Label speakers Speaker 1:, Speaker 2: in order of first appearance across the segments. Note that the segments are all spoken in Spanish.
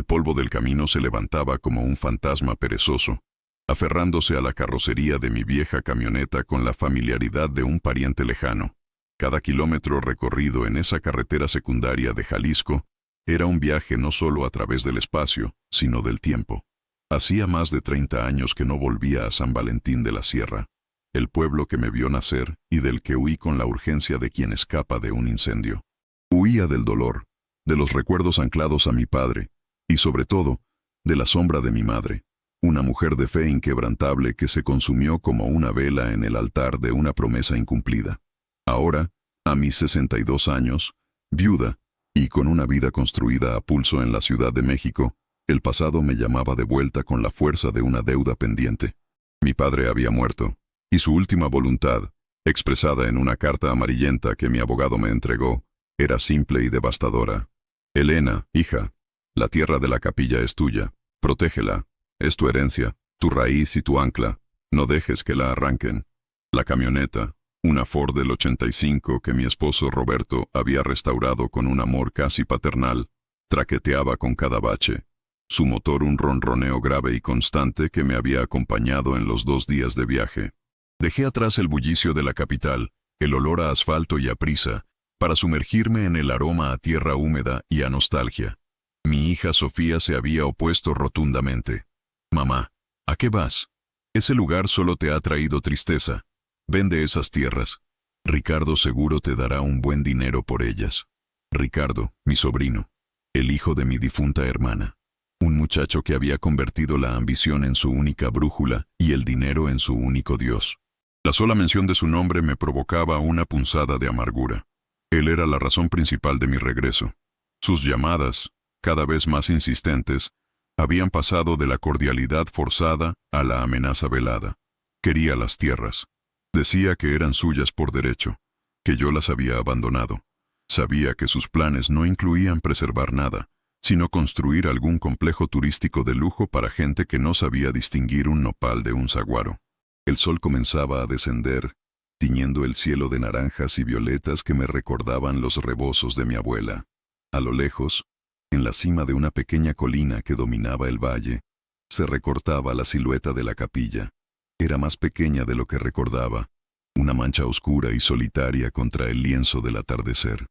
Speaker 1: El polvo del camino se levantaba como un fantasma perezoso, aferrándose a la carrocería de mi vieja camioneta con la familiaridad de un pariente lejano. Cada kilómetro recorrido en esa carretera secundaria de Jalisco era un viaje no solo a través del espacio, sino del tiempo. Hacía más de 30 años que no volvía a San Valentín de la Sierra, el pueblo que me vio nacer y del que huí con la urgencia de quien escapa de un incendio. Huía del dolor, de los recuerdos anclados a mi padre, y sobre todo, de la sombra de mi madre, una mujer de fe inquebrantable que se consumió como una vela en el altar de una promesa incumplida. Ahora, a mis 62 años, viuda, y con una vida construida a pulso en la Ciudad de México, el pasado me llamaba de vuelta con la fuerza de una deuda pendiente. Mi padre había muerto, y su última voluntad, expresada en una carta amarillenta que mi abogado me entregó, era simple y devastadora. Elena, hija, la tierra de la capilla es tuya, protégela, es tu herencia, tu raíz y tu ancla, no dejes que la arranquen. La camioneta, una Ford del 85 que mi esposo Roberto había restaurado con un amor casi paternal, traqueteaba con cada bache. Su motor un ronroneo grave y constante que me había acompañado en los 2 días de viaje. Dejé atrás el bullicio de la capital, el olor a asfalto y a prisa, para sumergirme en el aroma a tierra húmeda y a nostalgia. Mi hija Sofía se había opuesto rotundamente. «Mamá, ¿a qué vas? Ese lugar solo te ha traído tristeza. Vende esas tierras. Ricardo seguro te dará un buen dinero por ellas». Ricardo, mi sobrino, el hijo de mi difunta hermana. Un muchacho que había convertido la ambición en su única brújula y el dinero en su único Dios. La sola mención de su nombre me provocaba una punzada de amargura. Él era la razón principal de mi regreso. Sus llamadas, cada vez más insistentes, habían pasado de la cordialidad forzada a la amenaza velada. Quería las tierras. Decía que eran suyas por derecho, que yo las había abandonado. Sabía que sus planes no incluían preservar nada, sino construir algún complejo turístico de lujo para gente que no sabía distinguir un nopal de un saguaro. El sol comenzaba a descender, tiñendo el cielo de naranjas y violetas que me recordaban los rebozos de mi abuela. A lo lejos, en la cima de una pequeña colina que dominaba el valle, se recortaba la silueta de la capilla. Era más pequeña de lo que recordaba, una mancha oscura y solitaria contra el lienzo del atardecer.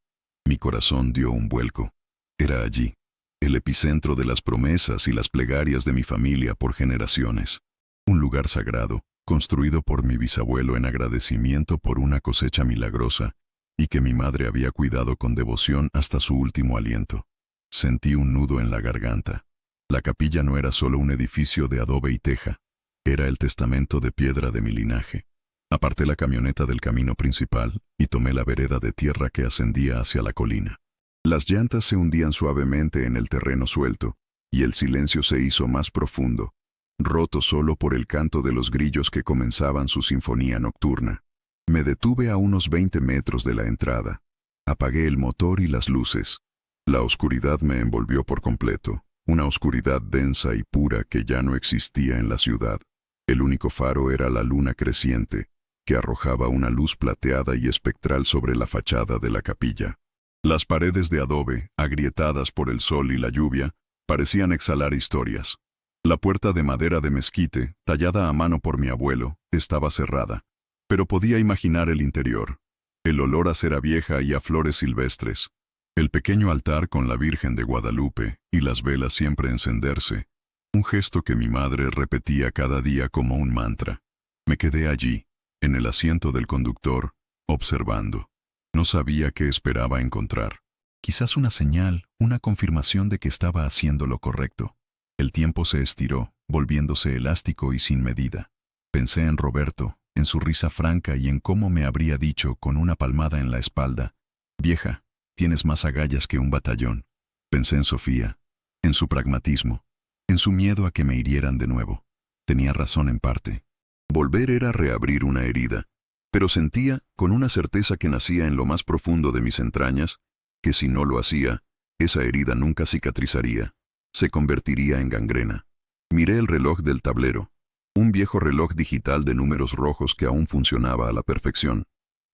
Speaker 1: Mi corazón dio un vuelco. Era allí, el epicentro de las promesas y las plegarias de mi familia por generaciones. Un lugar sagrado, construido por mi bisabuelo en agradecimiento por una cosecha milagrosa, y que mi madre había cuidado con devoción hasta su último aliento. Sentí un nudo en la garganta. La capilla no era solo un edificio de adobe y teja, era el testamento de piedra de mi linaje. Aparté la camioneta del camino principal y tomé la vereda de tierra que ascendía hacia la colina. Las llantas se hundían suavemente en el terreno suelto, y el silencio se hizo más profundo, roto solo por el canto de los grillos que comenzaban su sinfonía nocturna. Me detuve a unos 20 metros de la entrada. Apagué el motor y las luces. La oscuridad me envolvió por completo, una oscuridad densa y pura que ya no existía en la ciudad. El único faro era la luna creciente, que arrojaba una luz plateada y espectral sobre la fachada de la capilla. Las paredes de adobe, agrietadas por el sol y la lluvia, parecían exhalar historias. La puerta de madera de mezquite, tallada a mano por mi abuelo, estaba cerrada, pero podía imaginar el interior. El olor a cera vieja y a flores silvestres. El pequeño altar con la Virgen de Guadalupe y las velas siempre encenderse, un gesto que mi madre repetía cada día como un mantra. Me quedé allí, en el asiento del conductor, observando. No sabía qué esperaba encontrar. Quizás una señal, una confirmación de que estaba haciendo lo correcto. El tiempo se estiró, volviéndose elástico y sin medida. Pensé en Roberto, en su risa franca y en cómo me habría dicho con una palmada en la espalda: «Vieja, tienes más agallas que un batallón». Pensé en Sofía, en su pragmatismo, en su miedo a que me hirieran de nuevo. Tenía razón en parte. Volver era reabrir una herida, pero sentía, con una certeza que nacía en lo más profundo de mis entrañas, que si no lo hacía, esa herida nunca cicatrizaría, se convertiría en gangrena. Miré el reloj del tablero, un viejo reloj digital de números rojos que aún funcionaba a la perfección.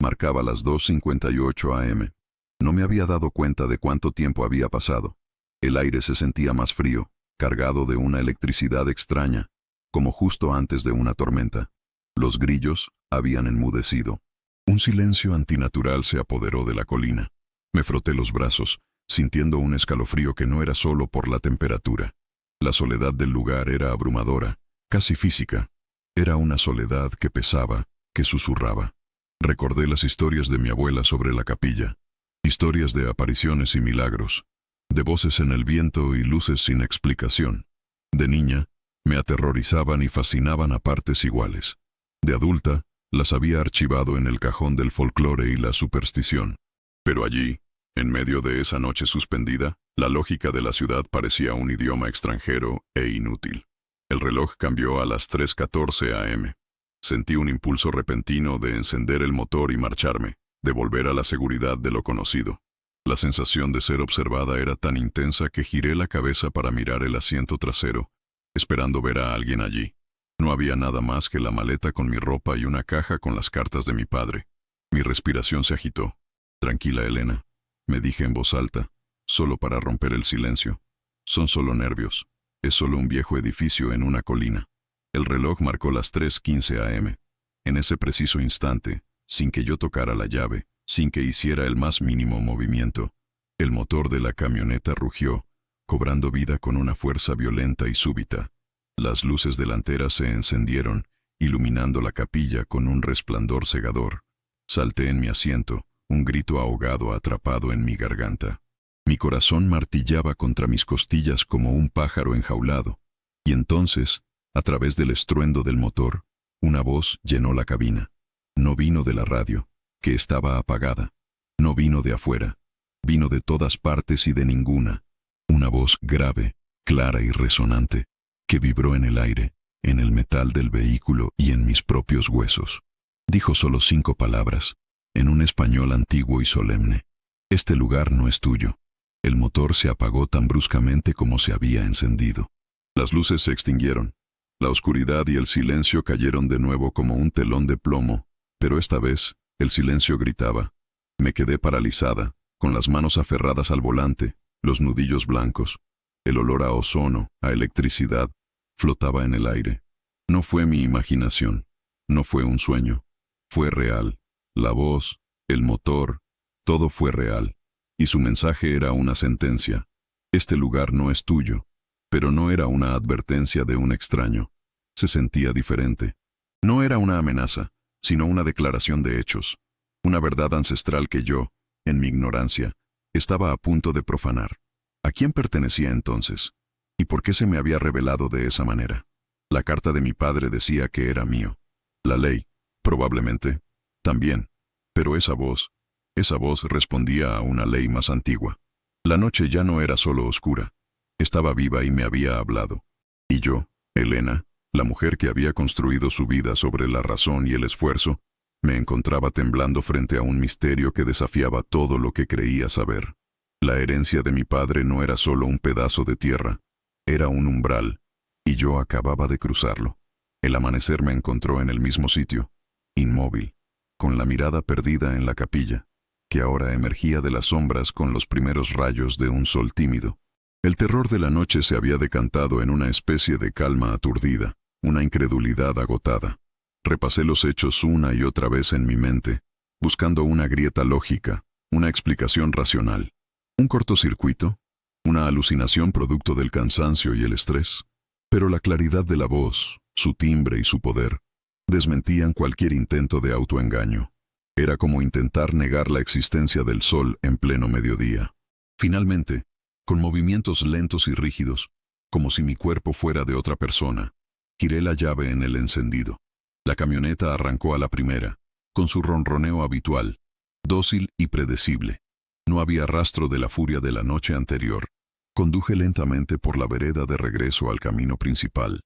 Speaker 1: Marcaba las 2:58 am. No me había dado cuenta de cuánto tiempo había pasado. El aire se sentía más frío, cargado de una electricidad extraña, como justo antes de una tormenta. Los grillos habían enmudecido. Un silencio antinatural se apoderó de la colina. Me froté los brazos, sintiendo un escalofrío que no era solo por la temperatura. La soledad del lugar era abrumadora, casi física. Era una soledad que pesaba, que susurraba. Recordé las historias de mi abuela sobre la capilla, historias de apariciones y milagros, de voces en el viento y luces sin explicación. De niña, me aterrorizaban y fascinaban a partes iguales. De adulta, las había archivado en el cajón del folclore y la superstición. Pero allí, en medio de esa noche suspendida, la lógica de la ciudad parecía un idioma extranjero e inútil. El reloj cambió a las 3:14 a.m. Sentí un impulso repentino de encender el motor y marcharme, de volver a la seguridad de lo conocido. La sensación de ser observada era tan intensa que giré la cabeza para mirar el asiento trasero, esperando ver a alguien allí. No había nada más que la maleta con mi ropa y una caja con las cartas de mi padre. Mi respiración se agitó. «Tranquila, Elena», me dije en voz alta, solo para romper el silencio. «Son solo nervios. Es solo un viejo edificio en una colina». El reloj marcó las 3:15 a.m. En ese preciso instante, sin que yo tocara la llave, sin que hiciera el más mínimo movimiento, el motor de la camioneta rugió, cobrando vida con una fuerza violenta y súbita. Las luces delanteras se encendieron, iluminando la capilla con un resplandor cegador. Salté en mi asiento, un grito ahogado atrapado en mi garganta. Mi corazón martillaba contra mis costillas como un pájaro enjaulado, y entonces, a través del estruendo del motor, una voz llenó la cabina. No vino de la radio, que estaba apagada. No vino de afuera. Vino de todas partes y de ninguna. Una voz grave, clara y resonante, que vibró en el aire, en el metal del vehículo y en mis propios huesos. Dijo solo 5 palabras, en un español antiguo y solemne. «Este lugar no es tuyo». El motor se apagó tan bruscamente como se había encendido. Las luces se extinguieron. La oscuridad y el silencio cayeron de nuevo como un telón de plomo, pero esta vez el silencio gritaba. Me quedé paralizada, con las manos aferradas al volante, los nudillos blancos. El olor a ozono, a electricidad, flotaba en el aire. No fue mi imaginación, no fue un sueño, fue real. La voz, el motor, todo fue real, y su mensaje era una sentencia. Este lugar no es tuyo. Pero no era una advertencia de un extraño. Se sentía diferente. No era una amenaza, sino una declaración de hechos. Una verdad ancestral que yo, en mi ignorancia, estaba a punto de profanar. ¿A quién pertenecía entonces? ¿Y por qué se me había revelado de esa manera? La carta de mi padre decía que era mío. La ley, probablemente, también. Pero esa voz respondía a una ley más antigua. La noche ya no era solo oscura. Estaba viva y me había hablado. Y yo, Elena, la mujer que había construido su vida sobre la razón y el esfuerzo, me encontraba temblando frente a un misterio que desafiaba todo lo que creía saber. La herencia de mi padre no era solo un pedazo de tierra, era un umbral, y yo acababa de cruzarlo. El amanecer me encontró en el mismo sitio, inmóvil, con la mirada perdida en la capilla, que ahora emergía de las sombras con los primeros rayos de un sol tímido. El terror de la noche se había decantado en una especie de calma aturdida, una incredulidad agotada. Repasé los hechos una y otra vez en mi mente, buscando una grieta lógica, una explicación racional. ¿Un cortocircuito? ¿Una alucinación producto del cansancio y el estrés? Pero la claridad de la voz, su timbre y su poder, desmentían cualquier intento de autoengaño. Era como intentar negar la existencia del sol en pleno mediodía. Finalmente, con movimientos lentos y rígidos, como si mi cuerpo fuera de otra persona, giré la llave en el encendido. La camioneta arrancó a la primera, con su ronroneo habitual, dócil y predecible. No había rastro de la furia de la noche anterior. Conduje lentamente por la vereda de regreso al camino principal,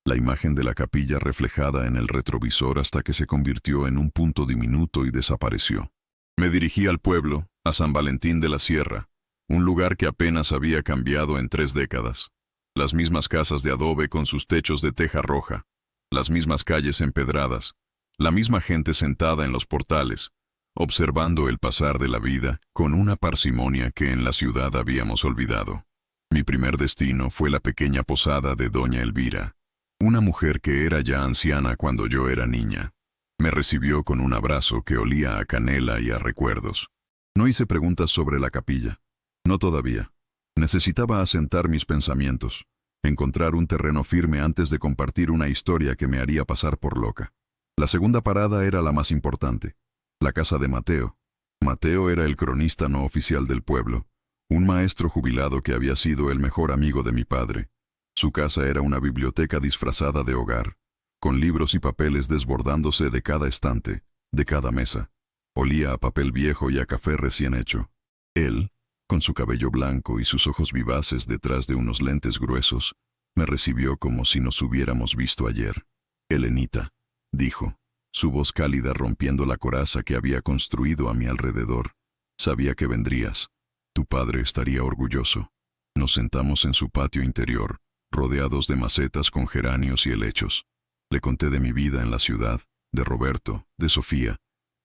Speaker 1: la imagen de la capilla reflejada en el retrovisor hasta que se convirtió en un punto diminuto y desapareció. Me dirigí al pueblo, a San Valentín de la Sierra, un lugar que apenas había cambiado en 3 décadas. Las mismas casas de adobe con sus techos de teja roja, las mismas calles empedradas, la misma gente sentada en los portales, observando el pasar de la vida con una parsimonia que en la ciudad habíamos olvidado. Mi primer destino fue la pequeña posada de doña Elvira, una mujer que era ya anciana cuando yo era niña. Me recibió con un abrazo que olía a canela y a recuerdos. No hice preguntas sobre la capilla. No todavía. Necesitaba asentar mis pensamientos, encontrar un terreno firme antes de compartir una historia que me haría pasar por loca. La segunda parada era la más importante, la casa de Mateo. Mateo era el cronista no oficial del pueblo, un maestro jubilado que había sido el mejor amigo de mi padre. Su casa era una biblioteca disfrazada de hogar, con libros y papeles desbordándose de cada estante, de cada mesa. Olía a papel viejo y a café recién hecho. Él, con su cabello blanco y sus ojos vivaces detrás de unos lentes gruesos, me recibió como si nos hubiéramos visto ayer. «Elenita», dijo, su voz cálida rompiendo la coraza que había construido a mi alrededor. «Sabía que vendrías. Tu padre estaría orgulloso». Nos sentamos en su patio interior, rodeados de macetas con geranios y helechos. Le conté de mi vida en la ciudad, de Roberto, de Sofía.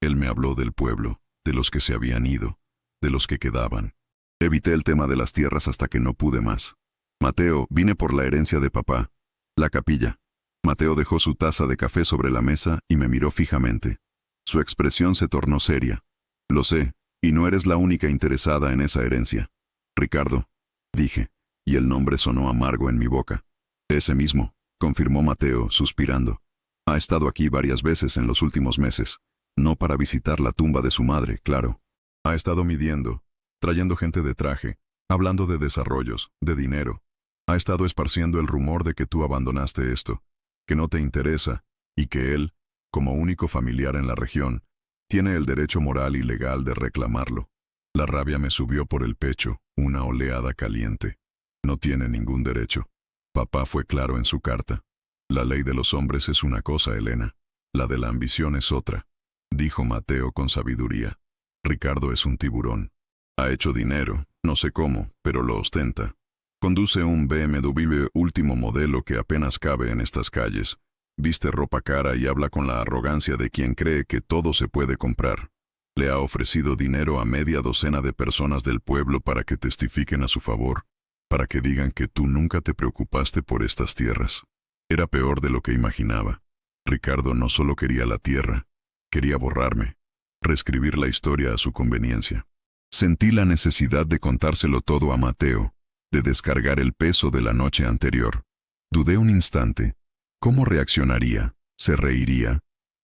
Speaker 1: Él me habló del pueblo, de los que se habían ido, de los que quedaban. Evité el tema de las tierras hasta que no pude más. «Mateo, vine por la herencia de papá. La capilla». Mateo dejó su taza de café sobre la mesa y me miró fijamente. Su expresión se tornó seria. «Lo sé, y no eres la única interesada en esa herencia». «Ricardo», dije, y el nombre sonó amargo en mi boca. «Ese mismo», confirmó Mateo, suspirando. «Ha estado aquí varias veces en los últimos meses. No para visitar la tumba de su madre, claro. Ha estado midiendo, trayendo gente de traje, hablando de desarrollos, de dinero. Ha estado esparciendo el rumor de que tú abandonaste esto, que no te interesa, y que él, como único familiar en la región, tiene el derecho moral y legal de reclamarlo». La rabia me subió por el pecho, una oleada caliente. No tiene ningún derecho. Papá fue claro en su carta. La ley de los hombres es una cosa, Elena. La de la ambición es otra, dijo Mateo con sabiduría. Ricardo es un tiburón. Ha hecho dinero, no sé cómo, pero lo ostenta. Conduce un BMW último modelo que apenas cabe en estas calles. Viste ropa cara y habla con la arrogancia de quien cree que todo se puede comprar. Le ha ofrecido dinero a media docena de personas del pueblo para que testifiquen a su favor, para que digan que tú nunca te preocupaste por estas tierras. Era peor de lo que imaginaba. Ricardo no solo quería la tierra, quería borrarme, reescribir la historia a su conveniencia. Sentí la necesidad de contárselo todo a Mateo, de descargar el peso de la noche anterior. Dudé un instante. ¿Cómo reaccionaría? ¿Se reiría?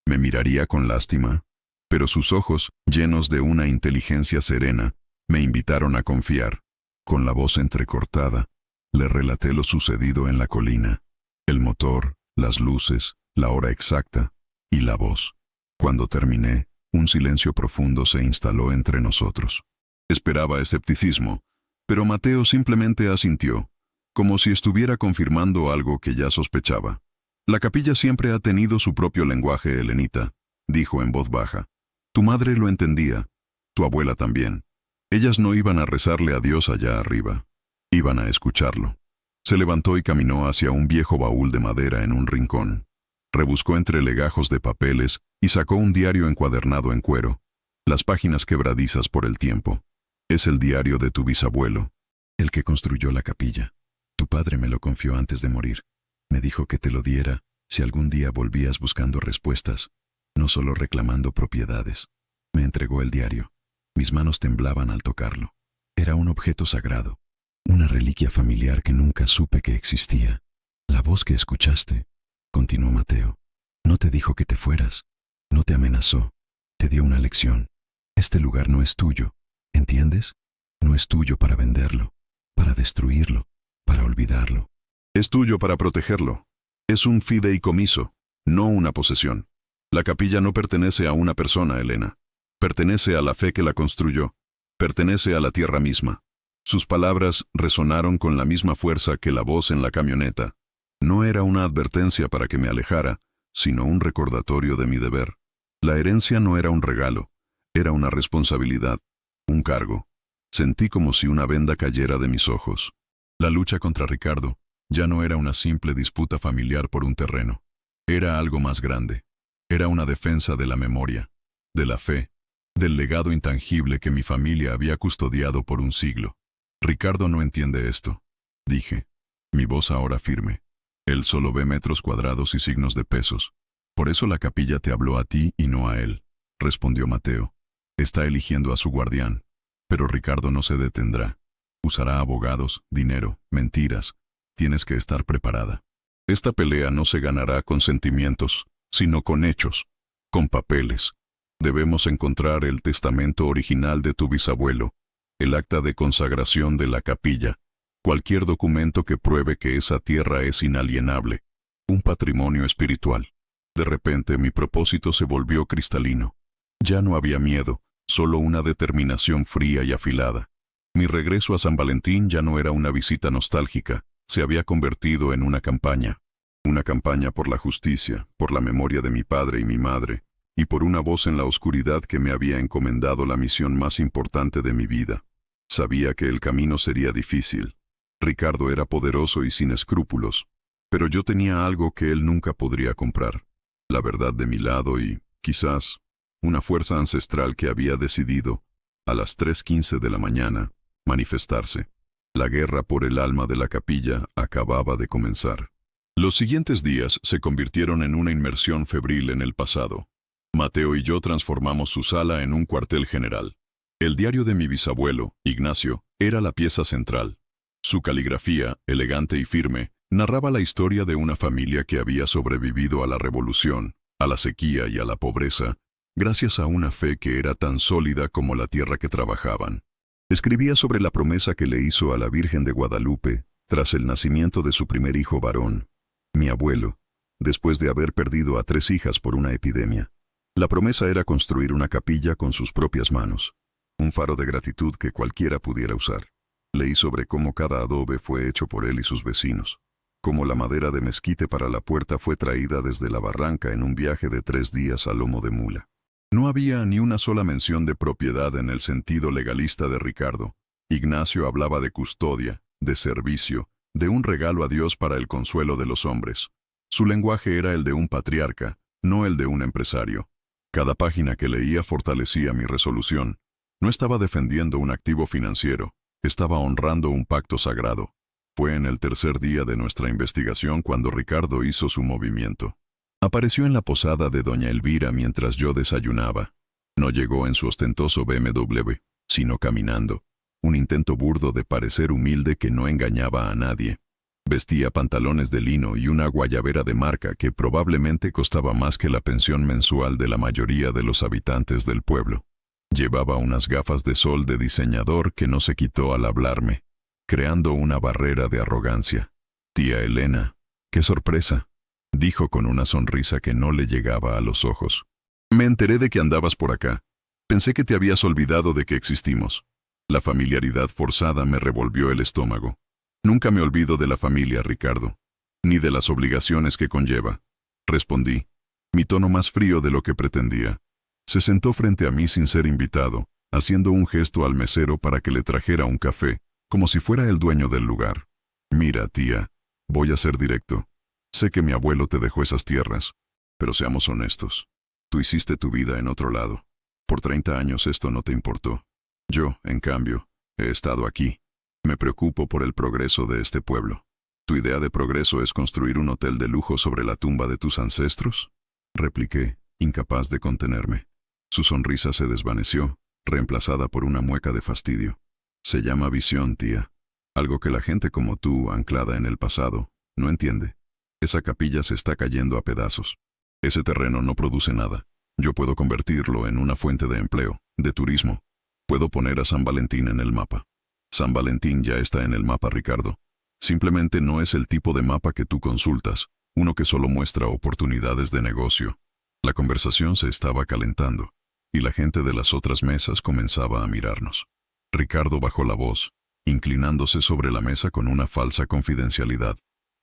Speaker 1: ¿Me miraría con lástima? Pero sus ojos, llenos de una inteligencia serena, me invitaron a confiar. Con la voz entrecortada, le relaté lo sucedido en la colina. El motor, las luces, la hora exacta y la voz. Cuando terminé, un silencio profundo se instaló entre nosotros. Esperaba escepticismo, pero Mateo simplemente asintió, como si estuviera confirmando algo que ya sospechaba. «La capilla siempre ha tenido su propio lenguaje, Elenita», dijo en voz baja. «Tu madre lo entendía, tu abuela también. Ellas no iban a rezarle a Dios allá arriba, iban a escucharlo». Se levantó y caminó hacia un viejo baúl de madera en un rincón. Rebuscó entre legajos de papeles y sacó un diario encuadernado en cuero, las páginas quebradizas por el tiempo. «Es el diario de tu bisabuelo, el que construyó la capilla. Tu padre me lo confió antes de morir. Me dijo que te lo diera si algún día volvías buscando respuestas, no solo reclamando propiedades». Me entregó el diario. Mis manos temblaban al tocarlo. Era un objeto sagrado, una reliquia familiar que nunca supe que existía. «La voz que escuchaste», continuó Mateo, «no te dijo que te fueras, no te amenazó, te dio una lección. Este lugar no es tuyo, ¿entiendes? No es tuyo para venderlo, para destruirlo, para olvidarlo. Es tuyo para protegerlo. Es un fideicomiso, no una posesión. La capilla no pertenece a una persona, Elena. Pertenece a la fe que la construyó. Pertenece a la tierra misma». Sus palabras resonaron con la misma fuerza que la voz en la camioneta. No era una advertencia para que me alejara, sino un recordatorio de mi deber. La herencia no era un regalo, era una responsabilidad, un cargo. Sentí como si una venda cayera de mis ojos. La lucha contra Ricardo ya no era una simple disputa familiar por un terreno. Era algo más grande. Era una defensa de la memoria, de la fe, del legado intangible que mi familia había custodiado por un siglo. «Ricardo no entiende esto», dije. Mi voz ahora firme. Él solo ve metros cuadrados y signos de pesos. Por eso la capilla te habló a ti y no a él, respondió Mateo. Está eligiendo a su guardián. Pero Ricardo no se detendrá. Usará abogados, dinero, mentiras. Tienes que estar preparada. Esta pelea no se ganará con sentimientos, sino con hechos, con papeles. Debemos encontrar el testamento original de tu bisabuelo, el acta de consagración de la capilla, cualquier documento que pruebe que esa tierra es inalienable, un patrimonio espiritual. De repente mi propósito se volvió cristalino. Ya no había miedo, solo una determinación fría y afilada. Mi regreso a San Valentín ya no era una visita nostálgica, se había convertido en una campaña. Una campaña por la justicia, por la memoria de mi padre y mi madre, y por una voz en la oscuridad que me había encomendado la misión más importante de mi vida. Sabía que el camino sería difícil. Ricardo era poderoso y sin escrúpulos, pero yo tenía algo que él nunca podría comprar. La verdad de mi lado y, quizás, una fuerza ancestral que había decidido, a las 3:15 de la mañana, manifestarse. La guerra por el alma de la capilla acababa de comenzar. Los siguientes días se convirtieron en una inmersión febril en el pasado. Mateo y yo transformamos su sala en un cuartel general. El diario de mi bisabuelo, Ignacio, era la pieza central. Su caligrafía, elegante y firme, narraba la historia de una familia que había sobrevivido a la revolución, a la sequía y a la pobreza, gracias a una fe que era tan sólida como la tierra que trabajaban. Escribía sobre la promesa que le hizo a la Virgen de Guadalupe, tras el nacimiento de su primer hijo varón, mi abuelo, después de haber perdido a 3 hijas por una epidemia. La promesa era construir una capilla con sus propias manos, un faro de gratitud que cualquiera pudiera usar. Leí sobre cómo cada adobe fue hecho por él y sus vecinos, cómo la madera de mezquite para la puerta fue traída desde la barranca en un viaje de 3 días a lomo de mula. No había ni una sola mención de propiedad en el sentido legalista de Ricardo. Ignacio hablaba de custodia, de servicio, de un regalo a Dios para el consuelo de los hombres. Su lenguaje era el de un patriarca, no el de un empresario. Cada página que leía fortalecía mi resolución. No estaba defendiendo un activo financiero, estaba honrando un pacto sagrado. Fue en el 3er día de nuestra investigación cuando Ricardo hizo su movimiento. Apareció en la posada de doña Elvira mientras yo desayunaba. No llegó en su ostentoso BMW, sino caminando. Un intento burdo de parecer humilde que no engañaba a nadie. Vestía pantalones de lino y una guayabera de marca que probablemente costaba más que la pensión mensual de la mayoría de los habitantes del pueblo. Llevaba unas gafas de sol de diseñador que no se quitó al hablarme, creando una barrera de arrogancia. «Tía Elena, qué sorpresa», dijo con una sonrisa que no le llegaba a los ojos. «Me enteré de que andabas por acá. Pensé que te habías olvidado de que existimos». La familiaridad forzada me revolvió el estómago. «Nunca me olvido de la familia, Ricardo, ni de las obligaciones que conlleva», respondí, mi tono más frío de lo que pretendía. Se sentó frente a mí sin ser invitado, haciendo un gesto al mesero para que le trajera un café, como si fuera el dueño del lugar. «Mira, tía, voy a ser directo. Sé que mi abuelo te dejó esas tierras, pero seamos honestos. Tú hiciste tu vida en otro lado. Por 30 años esto no te importó. Yo, en cambio, he estado aquí. Me preocupo por el progreso de este pueblo. ¿Tu idea de progreso es construir un hotel de lujo sobre la tumba de tus ancestros?», repliqué, incapaz de contenerme. Su sonrisa se desvaneció, reemplazada por una mueca de fastidio. «Se llama visión, tía. Algo que la gente como tú, anclada en el pasado, no entiende. Esa capilla se está cayendo a pedazos. Ese terreno no produce nada. Yo puedo convertirlo en una fuente de empleo, de turismo. Puedo poner a San Valentín en el mapa. San Valentín ya está en el mapa, Ricardo. Simplemente no es el tipo de mapa que tú consultas, uno que solo muestra oportunidades de negocio». La conversación se estaba calentando, y la gente de las otras mesas comenzaba a mirarnos. Ricardo bajó la voz, inclinándose sobre la mesa con una falsa confidencialidad.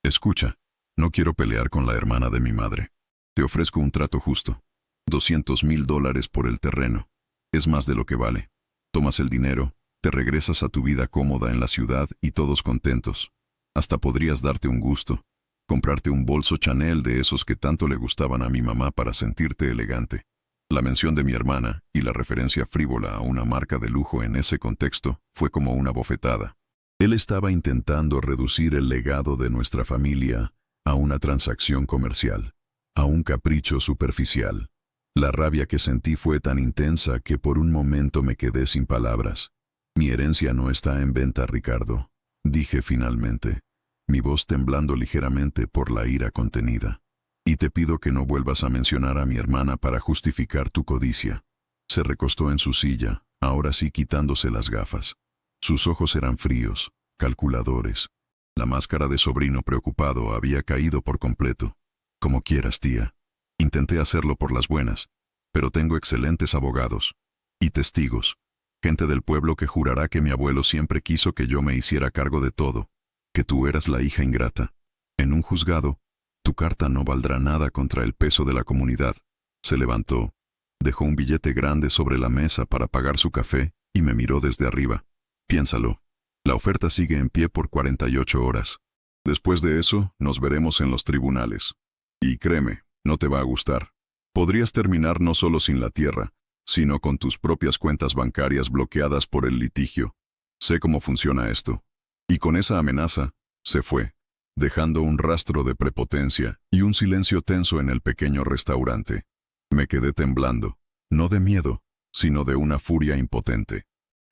Speaker 1: «Escucha, no quiero pelear con la hermana de mi madre. Te ofrezco un trato justo. $200,000 por el terreno. Es más de lo que vale. Tomas el dinero, te regresas a tu vida cómoda en la ciudad y todos contentos. Hasta podrías darte un gusto, comprarte un bolso Chanel de esos que tanto le gustaban a mi mamá para sentirte elegante». La mención de mi hermana y la referencia frívola a una marca de lujo en ese contexto fue como una bofetada. Él estaba intentando reducir el legado de nuestra familia a una transacción comercial, a un capricho superficial. La rabia que sentí fue tan intensa que por un momento me quedé sin palabras. Mi herencia no está en venta, Ricardo, dije finalmente, mi voz temblando ligeramente por la ira contenida. Y te pido que no vuelvas a mencionar a mi hermana para justificar tu codicia. Se recostó en su silla, ahora sí quitándose las gafas. Sus ojos eran fríos, calculadores. La máscara de sobrino preocupado había caído por completo. Como quieras, tía. Intenté hacerlo por las buenas, pero tengo excelentes abogados y testigos. Gente del pueblo que jurará que mi abuelo siempre quiso que yo me hiciera cargo de todo, que tú eras la hija ingrata. En un juzgado, tu carta no valdrá nada contra el peso de la comunidad. Se levantó, dejó un billete grande sobre la mesa para pagar su café y me miró desde arriba. Piénsalo, la oferta sigue en pie por 48 horas. Después de eso, nos veremos en los tribunales. Y créeme, no te va a gustar. Podrías terminar no solo sin la tierra, sino con tus propias cuentas bancarias bloqueadas por el litigio. Sé cómo funciona esto. Y con esa amenaza, se fue, dejando un rastro de prepotencia y un silencio tenso en el pequeño restaurante. Me quedé temblando, no de miedo, sino de una furia impotente.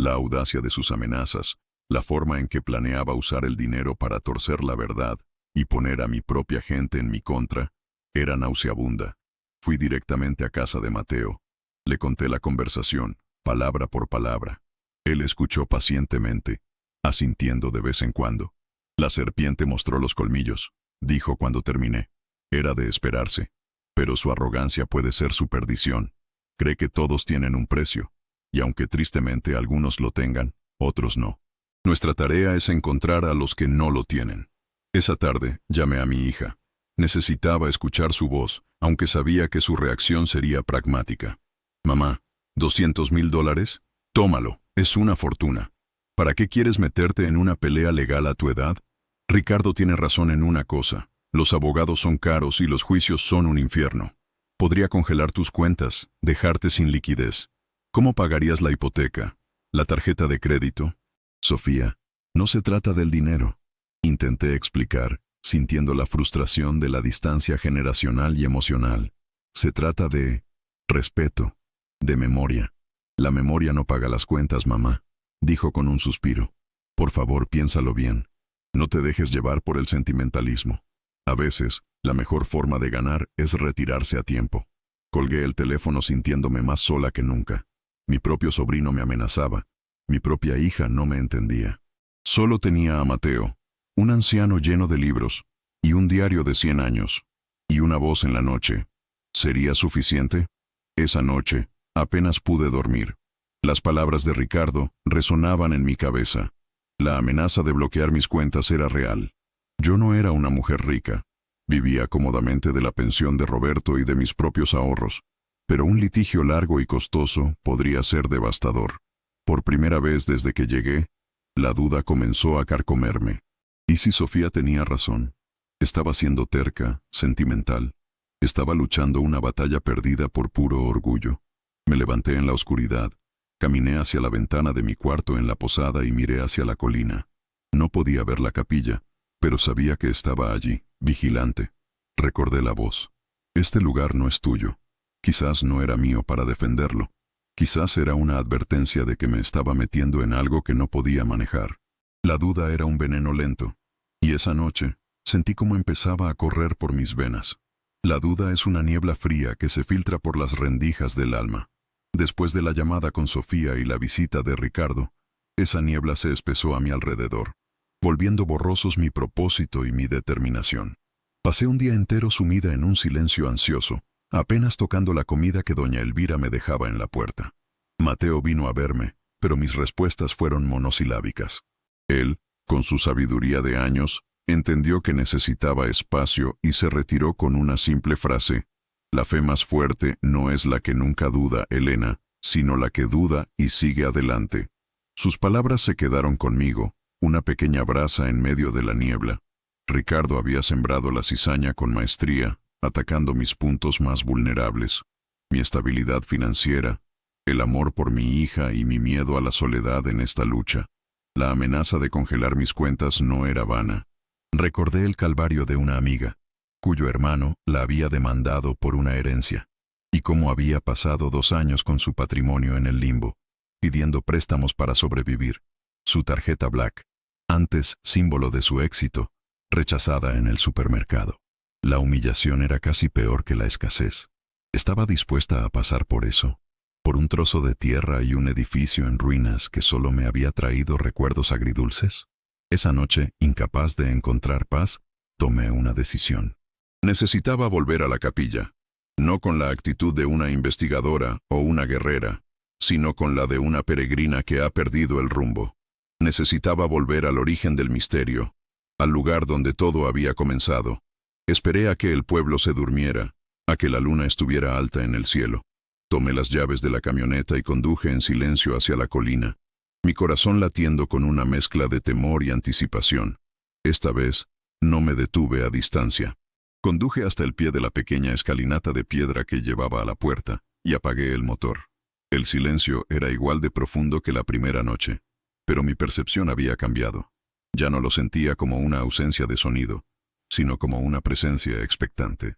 Speaker 1: La audacia de sus amenazas, la forma en que planeaba usar el dinero para torcer la verdad y poner a mi propia gente en mi contra, era nauseabunda. Fui directamente a casa de Mateo. Le conté la conversación, palabra por palabra. Él escuchó pacientemente, asintiendo de vez en cuando. La serpiente mostró los colmillos, dijo cuando terminé. Era de esperarse, pero su arrogancia puede ser su perdición. Cree que todos tienen un precio, y aunque tristemente algunos lo tengan, otros no. Nuestra tarea es encontrar a los que no lo tienen. Esa tarde llamé a mi hija. Necesitaba escuchar su voz, aunque sabía que su reacción sería pragmática. Mamá, $200,000, tómalo, es una fortuna. ¿Para qué quieres meterte en una pelea legal a tu edad? Ricardo tiene razón en una cosa, los abogados son caros y los juicios son un infierno. Podría congelar tus cuentas, dejarte sin liquidez. ¿Cómo pagarías la hipoteca? ¿La tarjeta de crédito? Sofía, no se trata del dinero. Intenté explicar, sintiendo la frustración de la distancia generacional y emocional. Se trata de respeto, de memoria. La memoria no paga las cuentas, mamá, dijo con un suspiro. Por favor, piénsalo bien. No te dejes llevar por el sentimentalismo. A veces, la mejor forma de ganar es retirarse a tiempo. Colgué el teléfono sintiéndome más sola que nunca. Mi propio sobrino me amenazaba. Mi propia hija no me entendía. Solo tenía a Mateo, un anciano lleno de libros, y un diario de 100 años, y una voz en la noche. ¿Sería suficiente? Esa noche, apenas pude dormir. Las palabras de Ricardo resonaban en mi cabeza. La amenaza de bloquear mis cuentas era real. Yo no era una mujer rica. Vivía cómodamente de la pensión de Roberto y de mis propios ahorros. Pero un litigio largo y costoso podría ser devastador. Por primera vez desde que llegué, la duda comenzó a carcomerme. ¿Y si Sofía tenía razón? Estaba siendo terca, sentimental. Estaba luchando una batalla perdida por puro orgullo. Me levanté en la oscuridad. Caminé hacia la ventana de mi cuarto en la posada y miré hacia la colina. No podía ver la capilla, pero sabía que estaba allí, vigilante. Recordé la voz. Este lugar no es tuyo. Quizás no era mío para defenderlo. Quizás era una advertencia de que me estaba metiendo en algo que no podía manejar. La duda era un veneno lento. Y esa noche, sentí cómo empezaba a correr por mis venas. La duda es una niebla fría que se filtra por las rendijas del alma. Después de la llamada con Sofía y la visita de Ricardo, esa niebla se espesó a mi alrededor, volviendo borrosos mi propósito y mi determinación. Pasé un día entero sumida en un silencio ansioso, apenas tocando la comida que doña Elvira me dejaba en la puerta. Mateo vino a verme, pero mis respuestas fueron monosilábicas. Él, con su sabiduría de años, entendió que necesitaba espacio y se retiró con una simple frase: «La fe más fuerte no es la que nunca duda, Elena, sino la que duda y sigue adelante». Sus palabras se quedaron conmigo, una pequeña brasa en medio de la niebla. Ricardo había sembrado la cizaña con maestría, atacando mis puntos más vulnerables: mi estabilidad financiera, el amor por mi hija y mi miedo a la soledad en esta lucha. La amenaza de congelar mis cuentas no era vana. Recordé el calvario de una amiga, cuyo hermano la había demandado por una herencia, y cómo había pasado 2 años con su patrimonio en el limbo, pidiendo préstamos para sobrevivir. Su tarjeta Black, antes símbolo de su éxito, rechazada en el supermercado. La humillación era casi peor que la escasez. ¿Estaba dispuesta a pasar por eso? ¿Por un trozo de tierra y un edificio en ruinas que solo me había traído recuerdos agridulces? Esa noche, incapaz de encontrar paz, tomé una decisión. Necesitaba volver a la capilla, no con la actitud de una investigadora o una guerrera, sino con la de una peregrina que ha perdido el rumbo. Necesitaba volver al origen del misterio, al lugar donde todo había comenzado. Esperé a que el pueblo se durmiera, a que la luna estuviera alta en el cielo. Tomé las llaves de la camioneta y conduje en silencio hacia la colina, mi corazón latiendo con una mezcla de temor y anticipación. Esta vez, no me detuve a distancia. Conduje hasta el pie de la pequeña escalinata de piedra que llevaba a la puerta, y apagué el motor. El silencio era igual de profundo que la primera noche, pero mi percepción había cambiado. Ya no lo sentía como una ausencia de sonido, sino como una presencia expectante.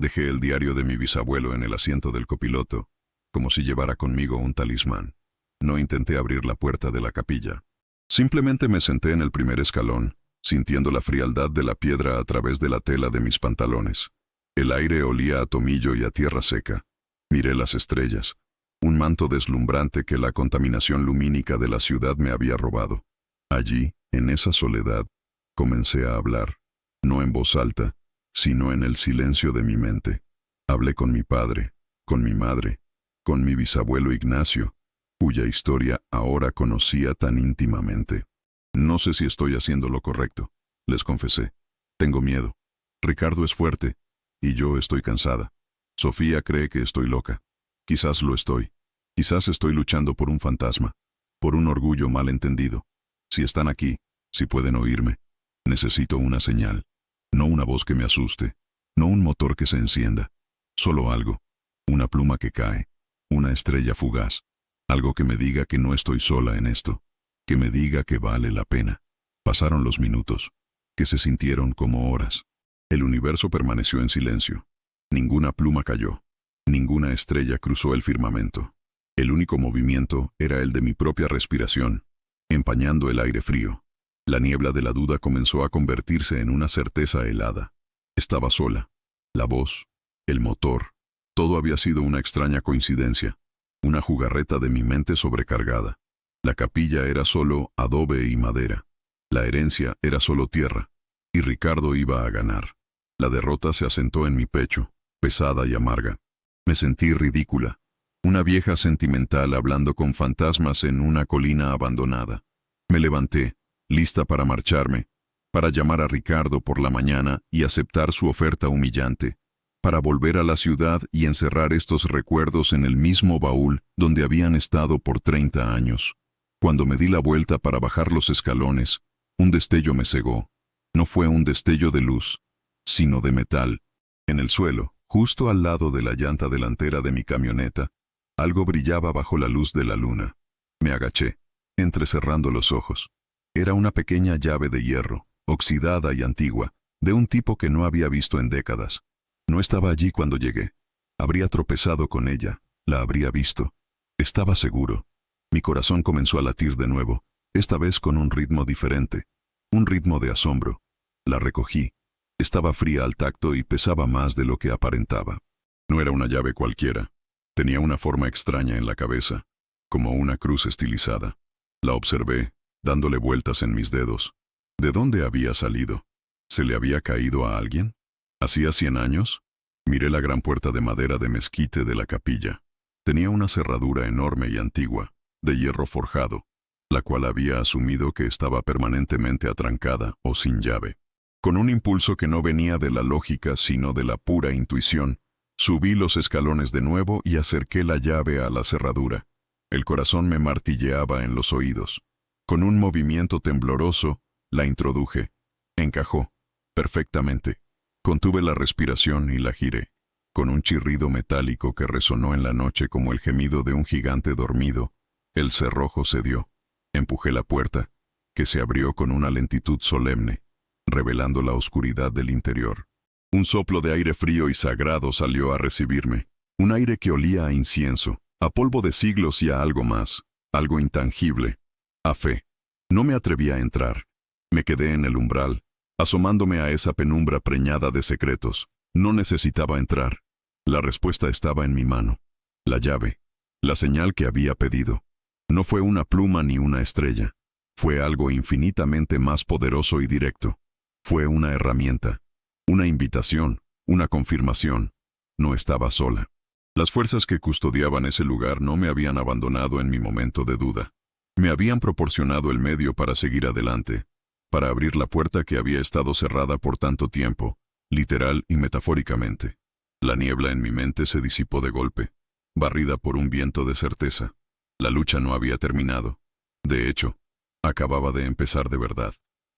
Speaker 1: Dejé el diario de mi bisabuelo en el asiento del copiloto, como si llevara conmigo un talismán. No intenté abrir la puerta de la capilla. Simplemente me senté en el primer escalón, sintiendo la frialdad de la piedra a través de la tela de mis pantalones. El aire olía a tomillo y a tierra seca. Miré las estrellas, un manto deslumbrante que la contaminación lumínica de la ciudad me había robado. Allí, en esa soledad, comencé a hablar, no en voz alta, sino en el silencio de mi mente. Hablé con mi padre, con mi madre, con mi bisabuelo Ignacio, cuya historia ahora conocía tan íntimamente. No sé si estoy haciendo lo correcto, les confesé. Tengo miedo. Ricardo es fuerte, y yo estoy cansada. Sofía cree que estoy loca. Quizás lo estoy. Quizás estoy luchando por un fantasma, por un orgullo mal entendido. Si están aquí, si pueden oírme, necesito una señal. No una voz que me asuste, no un motor que se encienda. Solo algo, una pluma que cae, una estrella fugaz. Algo que me diga que no estoy sola en esto, que me diga que vale la pena. Pasaron los minutos, que se sintieron como horas. El universo permaneció en silencio. Ninguna pluma cayó. Ninguna estrella cruzó el firmamento. El único movimiento era el de mi propia respiración, empañando el aire frío. La niebla de la duda comenzó a convertirse en una certeza helada. Estaba sola. La voz, el motor, todo había sido una extraña coincidencia, una jugarreta de mi mente sobrecargada. La capilla era solo adobe y madera. La herencia era solo tierra, y Ricardo iba a ganar. La derrota se asentó en mi pecho, pesada y amarga. Me sentí ridícula, una vieja sentimental hablando con fantasmas en una colina abandonada. Me levanté, lista para marcharme, para llamar a Ricardo por la mañana y aceptar su oferta humillante, para volver a la ciudad y encerrar estos recuerdos en el mismo baúl donde habían estado por 30 años. Cuando me di la vuelta para bajar los escalones, un destello me cegó. No fue un destello de luz, sino de metal. En el suelo, justo al lado de la llanta delantera de mi camioneta, algo brillaba bajo la luz de la luna. Me agaché, entrecerrando los ojos. Era una pequeña llave de hierro, oxidada y antigua, de un tipo que no había visto en décadas. No estaba allí cuando llegué. Habría tropezado con ella, la habría visto. Estaba seguro. Mi corazón comenzó a latir de nuevo, esta vez con un ritmo diferente, un ritmo de asombro. La recogí. Estaba fría al tacto y pesaba más de lo que aparentaba. No era una llave cualquiera. Tenía una forma extraña en la cabeza, como una cruz estilizada. La observé, dándole vueltas en mis dedos. ¿De dónde había salido? ¿Se le había caído a alguien? ¿Hacía 100 años? Miré la gran puerta de madera de mezquite de la capilla. Tenía una cerradura enorme y antigua, de hierro forjado, la cual había asumido que estaba permanentemente atrancada o sin llave. Con un impulso que no venía de la lógica sino de la pura intuición, subí los escalones de nuevo y acerqué la llave a la cerradura. El corazón me martilleaba en los oídos. Con un movimiento tembloroso, la introduje. Encajó. Perfectamente. Contuve la respiración y la giré. Con un chirrido metálico que resonó en la noche como el gemido de un gigante dormido, el cerrojo cedió. Empujé la puerta, que se abrió con una lentitud solemne, revelando la oscuridad del interior. Un soplo de aire frío y sagrado salió a recibirme, un aire que olía a incienso, a polvo de siglos y a algo más, algo intangible, a fe. No me atreví a entrar. Me quedé en el umbral, asomándome a esa penumbra preñada de secretos. No necesitaba entrar. La respuesta estaba en mi mano. La llave, la señal que había pedido. No fue una pluma ni una estrella. Fue algo infinitamente más poderoso y directo. Fue una herramienta, una invitación, una confirmación. No estaba sola. Las fuerzas que custodiaban ese lugar no me habían abandonado en mi momento de duda. Me habían proporcionado el medio para seguir adelante, para abrir la puerta que había estado cerrada por tanto tiempo, literal y metafóricamente. La niebla en mi mente se disipó de golpe, barrida por un viento de certeza. La lucha no había terminado. De hecho, acababa de empezar de verdad.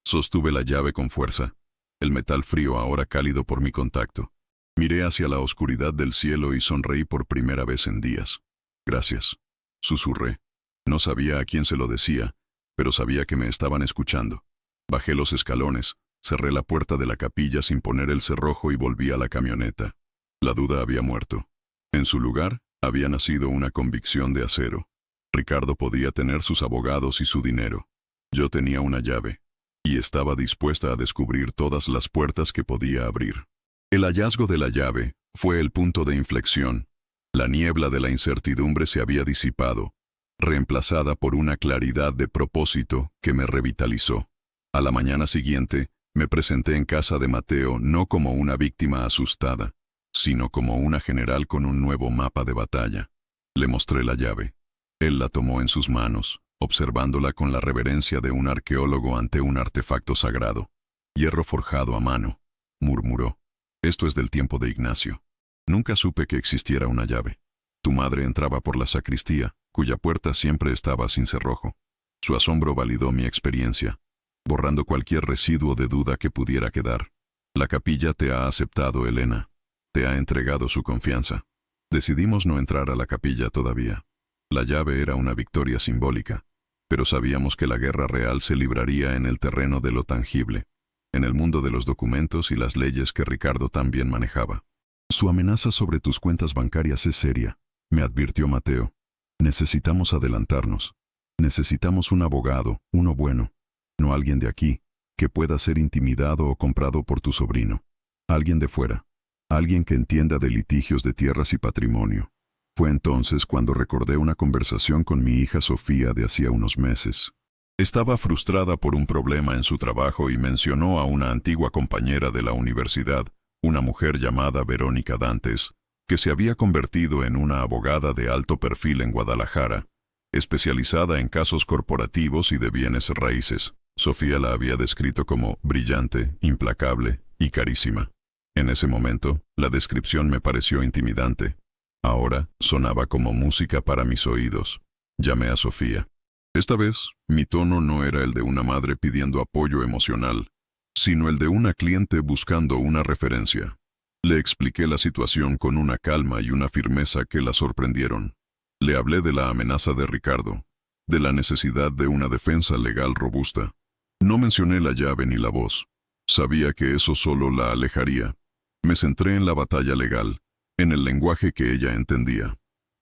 Speaker 1: Sostuve la llave con fuerza, el metal frío ahora cálido por mi contacto. Miré hacia la oscuridad del cielo y sonreí por primera vez en días. Gracias, susurré. No sabía a quién se lo decía, pero sabía que me estaban escuchando. Bajé los escalones, cerré la puerta de la capilla sin poner el cerrojo y volví a la camioneta. La duda había muerto. En su lugar, había nacido una convicción de acero. Ricardo podía tener sus abogados y su dinero. Yo tenía una llave, y estaba dispuesta a descubrir todas las puertas que podía abrir. El hallazgo de la llave fue el punto de inflexión. La niebla de la incertidumbre se había disipado, reemplazada por una claridad de propósito que me revitalizó. A la mañana siguiente, me presenté en casa de Mateo no como una víctima asustada, sino como una general con un nuevo mapa de batalla. Le mostré la llave. Él la tomó en sus manos, observándola con la reverencia de un arqueólogo ante un artefacto sagrado. Hierro forjado a mano, murmuró. Esto es del tiempo de Ignacio. Nunca supe que existiera una llave. Tu madre entraba por la sacristía, cuya puerta siempre estaba sin cerrojo. Su asombro validó mi experiencia, borrando cualquier residuo de duda que pudiera quedar. La capilla te ha aceptado, Elena. Te ha entregado su confianza. Decidimos no entrar a la capilla todavía. La llave era una victoria simbólica, pero sabíamos que la guerra real se libraría en el terreno de lo tangible, en el mundo de los documentos y las leyes que Ricardo también manejaba. Su amenaza sobre tus cuentas bancarias es seria, me advirtió Mateo. Necesitamos adelantarnos. Necesitamos un abogado, uno bueno, no alguien de aquí, que pueda ser intimidado o comprado por tu sobrino. Alguien de fuera, alguien que entienda de litigios de tierras y patrimonio. Fue entonces cuando recordé una conversación con mi hija Sofía de hacía unos meses. Estaba frustrada por un problema en su trabajo y mencionó a una antigua compañera de la universidad, una mujer llamada Verónica Dantes, que se había convertido en una abogada de alto perfil en Guadalajara, especializada en casos corporativos y de bienes raíces. Sofía la había descrito como brillante, implacable y carísima. En ese momento, la descripción me pareció intimidante. Ahora sonaba como música para mis oídos. Llamé a Sofía. Esta vez, mi tono no era el de una madre pidiendo apoyo emocional, sino el de una cliente buscando una referencia. Le expliqué la situación con una calma y una firmeza que la sorprendieron. Le hablé de la amenaza de Ricardo, de la necesidad de una defensa legal robusta. No mencioné la llave ni la voz. Sabía que eso solo la alejaría. Me centré en la batalla legal, en el lenguaje que ella entendía.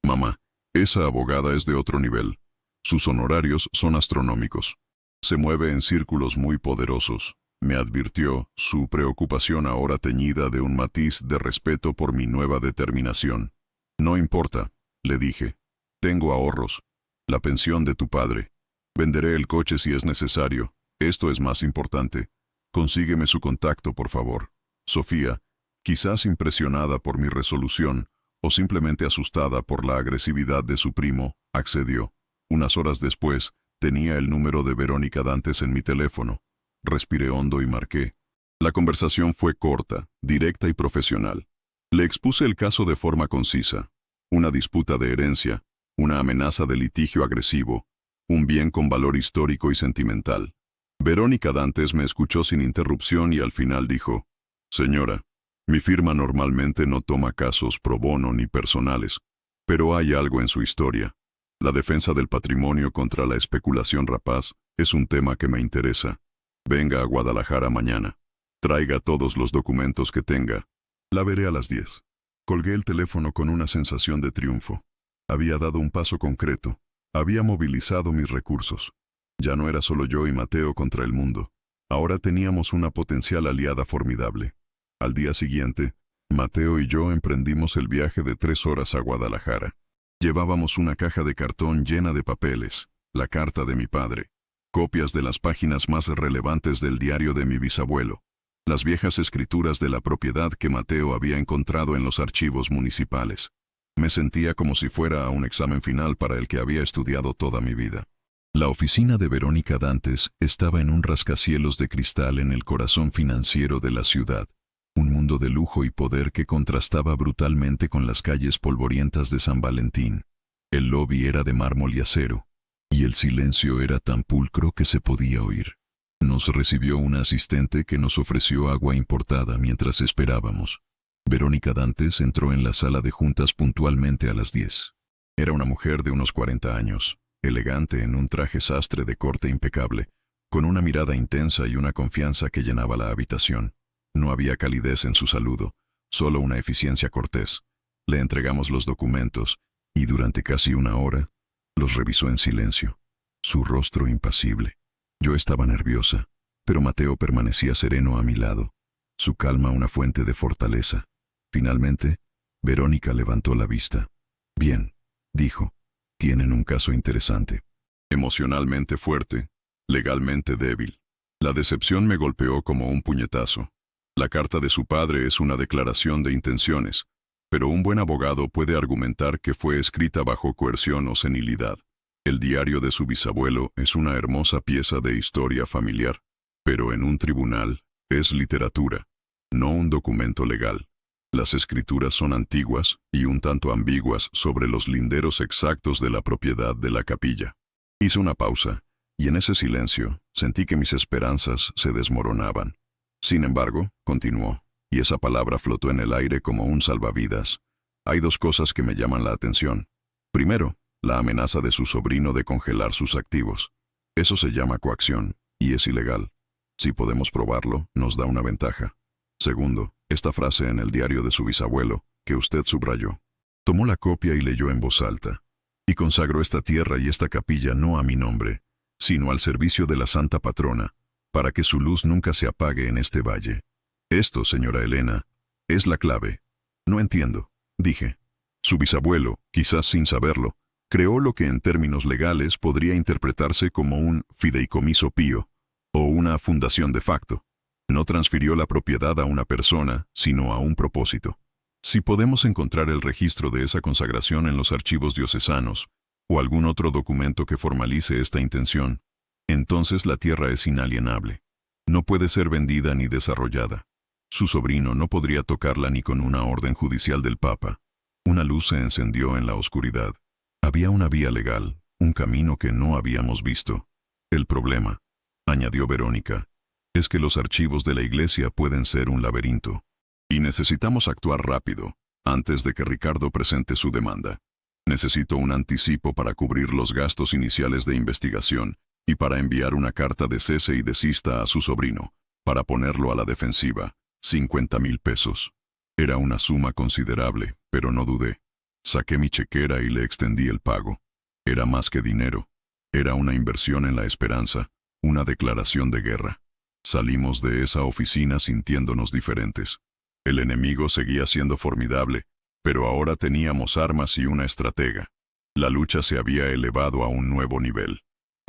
Speaker 1: Mamá, esa abogada es de otro nivel. Sus honorarios son astronómicos. Se mueve en círculos muy poderosos, me advirtió, su preocupación ahora teñida de un matiz de respeto por mi nueva determinación. No importa, le dije. Tengo ahorros. La pensión de tu padre. Venderé el coche si es necesario. Esto es más importante. Consígueme su contacto, por favor. Sofía, quizás impresionada por mi resolución, o simplemente asustada por la agresividad de su primo, accedió. Unas horas después, tenía el número de Verónica Dantes en mi teléfono. Respiré hondo y marqué. La conversación fue corta, directa y profesional. Le expuse el caso de forma concisa. Una disputa de herencia, una amenaza de litigio agresivo, un bien con valor histórico y sentimental. Verónica Dantes me escuchó sin interrupción y al final dijo: Señora, mi firma normalmente no toma casos pro bono ni personales, pero hay algo en su historia. La defensa del patrimonio contra la especulación rapaz Es un tema que me interesa. Venga a Guadalajara mañana. Traiga todos los documentos que tenga. La veré a las 10. Colgué el teléfono con una sensación de triunfo. Había dado un paso concreto. Había movilizado mis recursos. Ya no era solo yo y Mateo contra el mundo. Ahora teníamos una potencial aliada formidable. Al día siguiente, Mateo y yo emprendimos el viaje de 3 horas a Guadalajara. Llevábamos una caja de cartón llena de papeles, la carta de mi padre, copias de las páginas más relevantes del diario de mi bisabuelo, las viejas escrituras de la propiedad que Mateo había encontrado en los archivos municipales. Me sentía como si fuera a un examen final para el que había estudiado toda mi vida. La oficina de Verónica Dantes estaba en un rascacielos de cristal en el corazón financiero de la ciudad, un mundo de lujo y poder que contrastaba brutalmente con las calles polvorientas de San Valentín. El lobby era de mármol y acero, y el silencio era tan pulcro que se podía oír. Nos recibió una asistente que nos ofreció agua importada mientras esperábamos. Verónica Dantes entró en la sala de juntas puntualmente a las 10. Era una mujer de unos 40 años, elegante en un traje sastre de corte impecable, con una mirada intensa y una confianza que llenaba la habitación. No había calidez en su saludo, solo una eficiencia cortés. Le entregamos los documentos, y durante casi una hora, los revisó en silencio, su rostro impasible. Yo estaba nerviosa, pero Mateo permanecía sereno a mi lado, su calma una fuente de fortaleza. Finalmente, Verónica levantó la vista. «Bien», dijo, «tienen un caso interesante. Emocionalmente fuerte, legalmente débil. La decepción me golpeó como un puñetazo. La carta de su padre es una declaración de intenciones, pero un buen abogado puede argumentar que fue escrita bajo coerción o senilidad. El diario de su bisabuelo es una hermosa pieza de historia familiar, pero en un tribunal es literatura, no un documento legal. Las escrituras son antiguas y un tanto ambiguas sobre los linderos exactos de la propiedad de la capilla». Hice una pausa, y en ese silencio sentí que mis esperanzas se desmoronaban. Sin embargo, continuó, y esa palabra flotó en el aire como un salvavidas. «Hay 2 cosas que me llaman la atención. Primero, la amenaza de su sobrino de congelar sus activos. Eso se llama coacción, y es ilegal. Si podemos probarlo, nos da una ventaja. Segundo, esta frase en el diario de su bisabuelo, que usted subrayó». Tomó la copia y leyó en voz alta. «Y consagró esta tierra y esta capilla no a mi nombre, sino al servicio de la Santa Patrona, para que su luz nunca se apague en este valle. Esto, señora Elena, es la clave». «No entiendo», dije. «Su bisabuelo, quizás sin saberlo, creó lo que en términos legales podría interpretarse como un fideicomiso pío, o una fundación de facto. No transfirió la propiedad a una persona, sino a un propósito. Si podemos encontrar el registro de esa consagración en los archivos diocesanos, o algún otro documento que formalice esta intención, entonces la tierra es inalienable. No puede ser vendida ni desarrollada. Su sobrino no podría tocarla ni con una orden judicial del Papa». Una luz se encendió en la oscuridad. Había una vía legal, un camino que no habíamos visto. «El problema», añadió Verónica, «es que los archivos de la iglesia pueden ser un laberinto. Y necesitamos actuar rápido, antes de que Ricardo presente su demanda. Necesito un anticipo para cubrir los gastos iniciales de investigación y para enviar una carta de cese y desista a su sobrino, para ponerlo a la defensiva, 50,000 pesos. Era una suma considerable, pero no dudé. Saqué mi chequera y le extendí el pago. Era más que dinero. Era una inversión en la esperanza, una declaración de guerra. Salimos de esa oficina sintiéndonos diferentes. El enemigo seguía siendo formidable, pero ahora teníamos armas y una estratega. La lucha se había elevado a un nuevo nivel.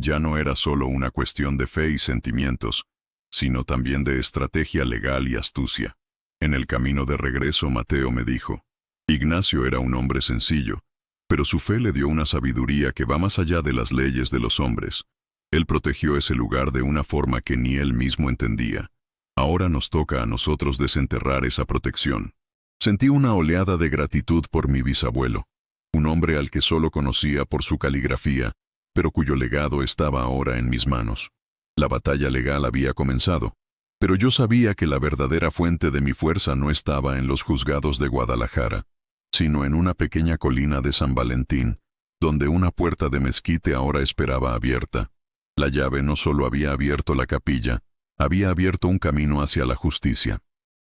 Speaker 1: Ya no era solo una cuestión de fe y sentimientos, sino también de estrategia legal y astucia. En el camino de regreso Mateo me dijo, «Ignacio era un hombre sencillo, pero su fe le dio una sabiduría que va más allá de las leyes de los hombres. Él protegió ese lugar de una forma que ni él mismo entendía. Ahora nos toca a nosotros desenterrar esa protección». Sentí una oleada de gratitud por mi bisabuelo, un hombre al que solo conocía por su caligrafía, pero cuyo legado estaba ahora en mis manos. La batalla legal había comenzado, pero yo sabía que la verdadera fuente de mi fuerza no estaba en los juzgados de Guadalajara, sino en una pequeña colina de San Valentín, donde una puerta de mezquite ahora esperaba abierta. La llave no solo había abierto la capilla, había abierto un camino hacia la justicia.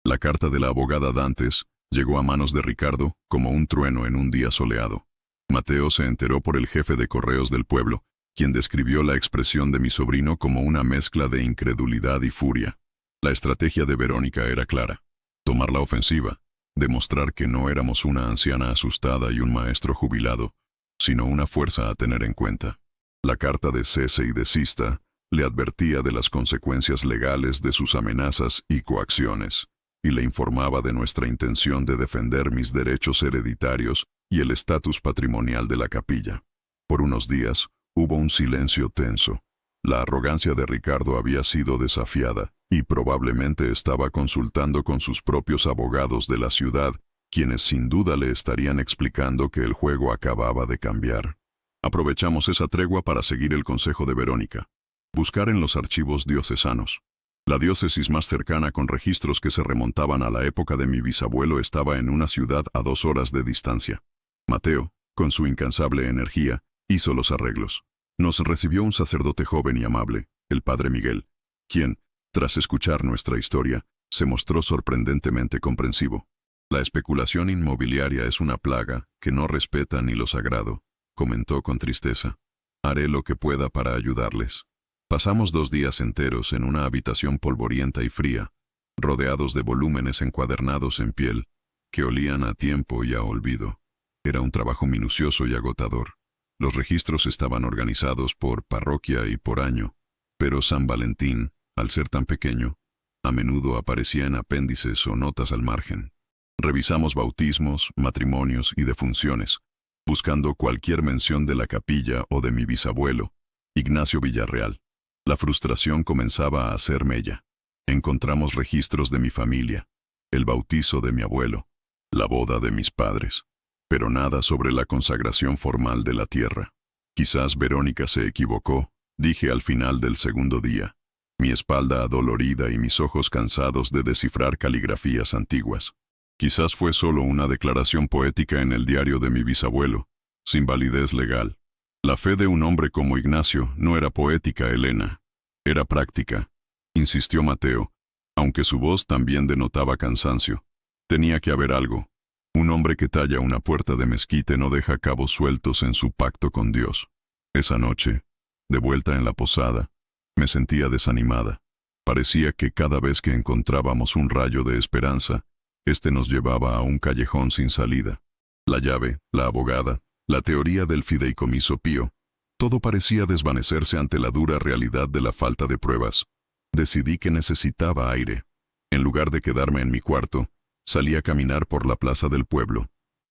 Speaker 1: La carta de la abogada Dantes llegó a manos de Ricardo como un trueno en un día soleado. Mateo se enteró por el jefe de correos del pueblo, quien describió la expresión de mi sobrino como una mezcla de incredulidad y furia. La estrategia de Verónica era clara: tomar la ofensiva, demostrar que no éramos una anciana asustada y un maestro jubilado, sino una fuerza a tener en cuenta. La carta de cese y desista le advertía de las consecuencias legales de sus amenazas y coacciones, y le informaba de nuestra intención de defender mis derechos hereditarios y el estatus patrimonial de la capilla. Por unos días, hubo un silencio tenso. La arrogancia de Ricardo había sido desafiada, y probablemente estaba consultando con sus propios abogados de la ciudad, quienes sin duda le estarían explicando que el juego acababa de cambiar. Aprovechamos esa tregua para seguir el consejo de Verónica. Buscar en los archivos diocesanos. La diócesis más cercana con registros que se remontaban a la época de mi bisabuelo estaba en una ciudad a 2 horas de distancia. Mateo, con su incansable energía, hizo los arreglos. Nos recibió un sacerdote joven y amable, el padre Miguel, quien, tras escuchar nuestra historia, se mostró sorprendentemente comprensivo. La especulación inmobiliaria es una plaga que no respeta ni lo sagrado, comentó con tristeza. Haré lo que pueda para ayudarles. Pasamos 2 días enteros en una habitación polvorienta y fría, rodeados de volúmenes encuadernados en piel, que olían a tiempo y a olvido. Era un trabajo minucioso y agotador. Los registros estaban organizados por parroquia y por año, pero San Valentín, al ser tan pequeño, a menudo aparecía en apéndices o notas al margen. Revisamos bautismos, matrimonios y defunciones, buscando cualquier mención de la capilla o de mi bisabuelo, Ignacio Villarreal. La frustración comenzaba a hacer mella. Encontramos registros de mi familia, el bautizo de mi abuelo, la boda de mis padres, pero nada sobre la consagración formal de la tierra. Quizás Verónica se equivocó, dije al final del segundo día, mi espalda adolorida y mis ojos cansados de descifrar caligrafías antiguas. Quizás fue solo una declaración poética en el diario de mi bisabuelo, sin validez legal. La fe de un hombre como Ignacio no era poética, Elena. Era práctica, insistió Mateo, aunque su voz también denotaba cansancio. Tenía que haber algo. Un hombre que talla una puerta de mezquite no deja cabos sueltos en su pacto con Dios. Esa noche, de vuelta en la posada, me sentía desanimada. Parecía que cada vez que encontrábamos un rayo de esperanza, este nos llevaba a un callejón sin salida. La llave, la abogada, la teoría del fideicomiso pío, todo parecía desvanecerse ante la dura realidad de la falta de pruebas. Decidí que necesitaba aire. En lugar de quedarme en mi cuarto, salí a caminar por la plaza del pueblo.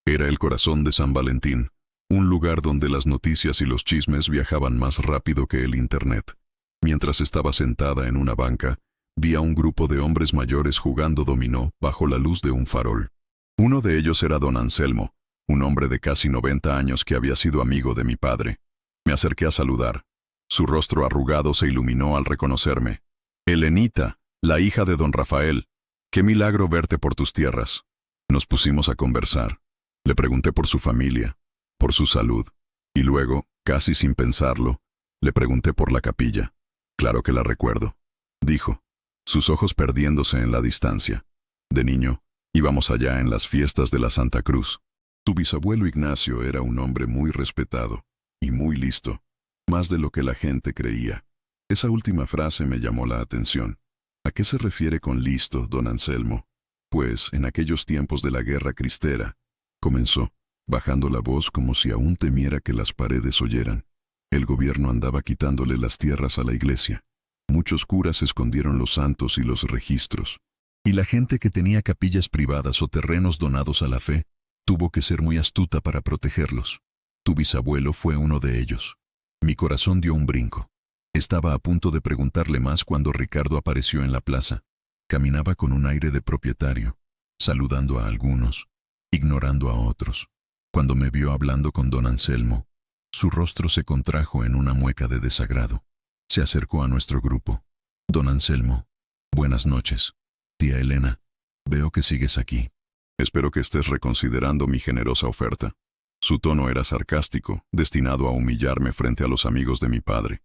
Speaker 1: Era el corazón de San Valentín, un lugar donde las noticias y los chismes viajaban más rápido que el Internet. Mientras estaba sentada en una banca, vi a un grupo de hombres mayores jugando dominó bajo la luz de un farol. Uno de ellos era don Anselmo, un hombre de casi 90 años que había sido amigo de mi padre. Me acerqué a saludar. Su rostro arrugado se iluminó al reconocerme. «Elenita, la hija de don Rafael. Qué milagro verte por tus tierras». Nos pusimos a conversar. Le pregunté por su familia, por su salud, y luego, casi sin pensarlo, le pregunté por la capilla. «Claro que la recuerdo», dijo, sus ojos perdiéndose en la distancia. «De niño, íbamos allá en las fiestas de la Santa Cruz. Tu bisabuelo Ignacio era un hombre muy respetado y muy listo, más de lo que la gente creía». Esa última frase me llamó la atención. ¿A qué se refiere con listo, don Anselmo? Pues, en aquellos tiempos de la guerra cristera, comenzó, bajando la voz como si aún temiera que las paredes oyeran. El gobierno andaba quitándole las tierras a la iglesia. Muchos curas escondieron los santos y los registros. Y la gente que tenía capillas privadas o terrenos donados a la fe, tuvo que ser muy astuta para protegerlos. Tu bisabuelo fue uno de ellos. Mi corazón dio un brinco. Estaba a punto de preguntarle más cuando Ricardo apareció en la plaza. Caminaba con un aire de propietario, saludando a algunos, ignorando a otros. Cuando me vio hablando con don Anselmo, su rostro se contrajo en una mueca de desagrado. Se acercó a nuestro grupo. «Don Anselmo, buenas noches. Tía Elena, veo que sigues aquí. Espero que estés reconsiderando mi generosa oferta». Su tono era sarcástico, destinado a humillarme frente a los amigos de mi padre.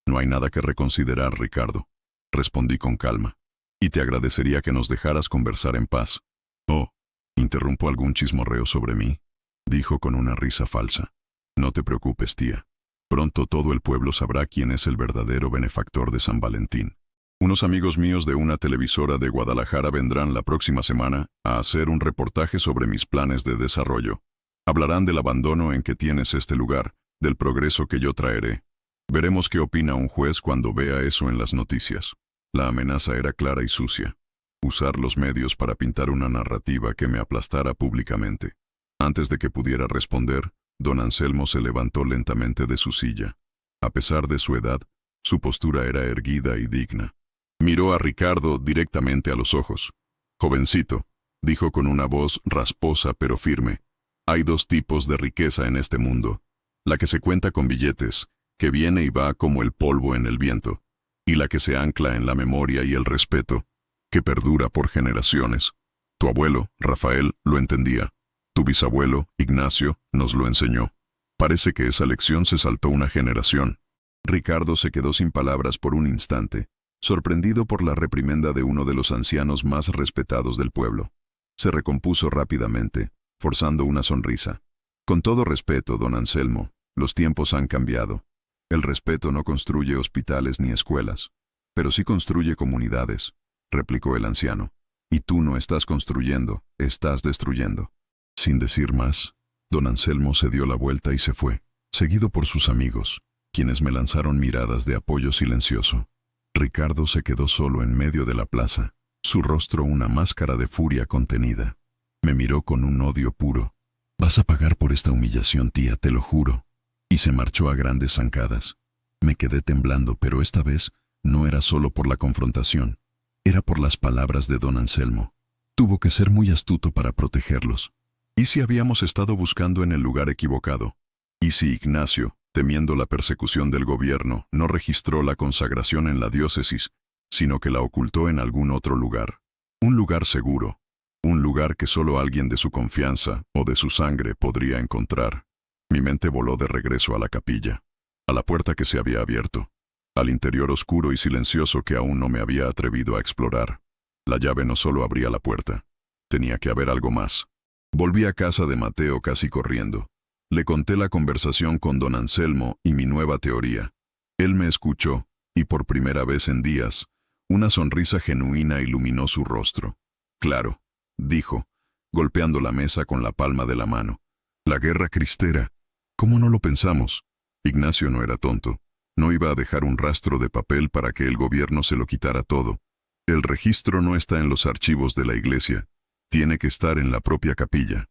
Speaker 1: No hay nada que reconsiderar, Ricardo, respondí con calma, y te agradecería que nos dejaras conversar en paz. Oh, ¿interrumpo algún chismorreo sobre mí?, dijo con una risa falsa. No te preocupes, tía. Pronto todo el pueblo sabrá quién es el verdadero benefactor de San Valentín. Unos amigos míos de una televisora de Guadalajara vendrán la próxima semana a hacer un reportaje sobre mis planes de desarrollo. Hablarán del abandono en que tienes este lugar, del progreso que yo traeré. Veremos qué opina un juez cuando vea eso en las noticias. La amenaza era clara y sucia. Usar los medios para pintar una narrativa que me aplastara públicamente. Antes de que pudiera responder, don Anselmo se levantó lentamente de su silla. A pesar de su edad, su postura era erguida y digna. Miró a Ricardo directamente a los ojos. «Jovencito», dijo con una voz rasposa pero firme, «hay dos tipos de riqueza en este mundo. La que se cuenta con billetes, que viene y va como el polvo en el viento, y la que se ancla en la memoria y el respeto, que perdura por generaciones. Tu abuelo, Rafael, lo entendía. Tu bisabuelo, Ignacio, nos lo enseñó. Parece que esa lección se saltó una generación». Ricardo se quedó sin palabras por un instante, sorprendido por la reprimenda de uno de los ancianos más respetados del pueblo. Se recompuso rápidamente, forzando una sonrisa. «Con todo respeto, don Anselmo, los tiempos han cambiado. El respeto no construye hospitales ni escuelas, pero sí construye comunidades», replicó el anciano. «Y tú no estás construyendo, estás destruyendo». Sin decir más, don Anselmo se dio la vuelta y se fue, seguido por sus amigos, quienes me lanzaron miradas de apoyo silencioso. Ricardo se quedó solo en medio de la plaza, su rostro una máscara de furia contenida. Me miró con un odio puro. «Vas a pagar por esta humillación, tía, te lo juro». Y se marchó a grandes zancadas. Me quedé temblando, pero esta vez no era solo por la confrontación, era por las palabras de don Anselmo. Tuvo que ser muy astuto para protegerlos. ¿Y si habíamos estado buscando en el lugar equivocado? ¿Y si Ignacio, temiendo la persecución del gobierno, no registró la consagración en la diócesis, sino que la ocultó en algún otro lugar? Un lugar seguro, un lugar que solo alguien de su confianza o de su sangre podría encontrar. Mi mente voló de regreso a la capilla, a la puerta que se había abierto, al interior oscuro y silencioso que aún no me había atrevido a explorar. La llave no solo abría la puerta, tenía que haber algo más. Volví a casa de Mateo casi corriendo. Le conté la conversación con don Anselmo y mi nueva teoría. Él me escuchó, y por primera vez en días, una sonrisa genuina iluminó su rostro. «Claro», dijo, golpeando la mesa con la palma de la mano. «La guerra cristera. ¿Cómo no lo pensamos?» Ignacio no era tonto. No iba a dejar un rastro de papel para que el gobierno se lo quitara todo. El registro no está en los archivos de la iglesia. Tiene que estar en la propia capilla.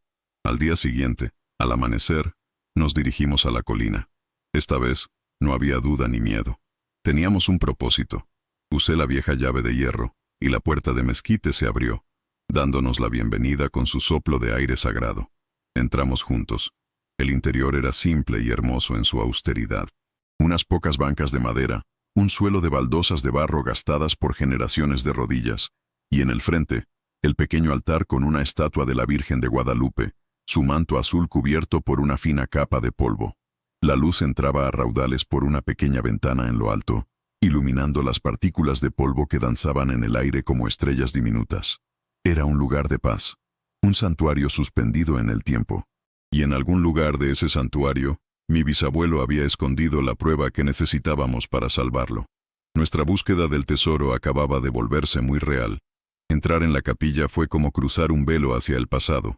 Speaker 1: Al día siguiente, al amanecer, nos dirigimos a la colina. Esta vez, no había duda ni miedo. Teníamos un propósito. Usé la vieja llave de hierro, y la puerta de mezquite se abrió, dándonos la bienvenida con su soplo de aire sagrado. Entramos juntos. El interior era simple y hermoso en su austeridad. Unas pocas bancas de madera, un suelo de baldosas de barro gastadas por generaciones de rodillas, y en el frente, el pequeño altar con una estatua de la Virgen de Guadalupe, su manto azul cubierto por una fina capa de polvo. La luz entraba a raudales por una pequeña ventana en lo alto, iluminando las partículas de polvo que danzaban en el aire como estrellas diminutas. Era un lugar de paz, un santuario suspendido en el tiempo. Y en algún lugar de ese santuario, mi bisabuelo había escondido la prueba que necesitábamos para salvarlo. Nuestra búsqueda del tesoro acababa de volverse muy real. Entrar en la capilla fue como cruzar un velo hacia el pasado.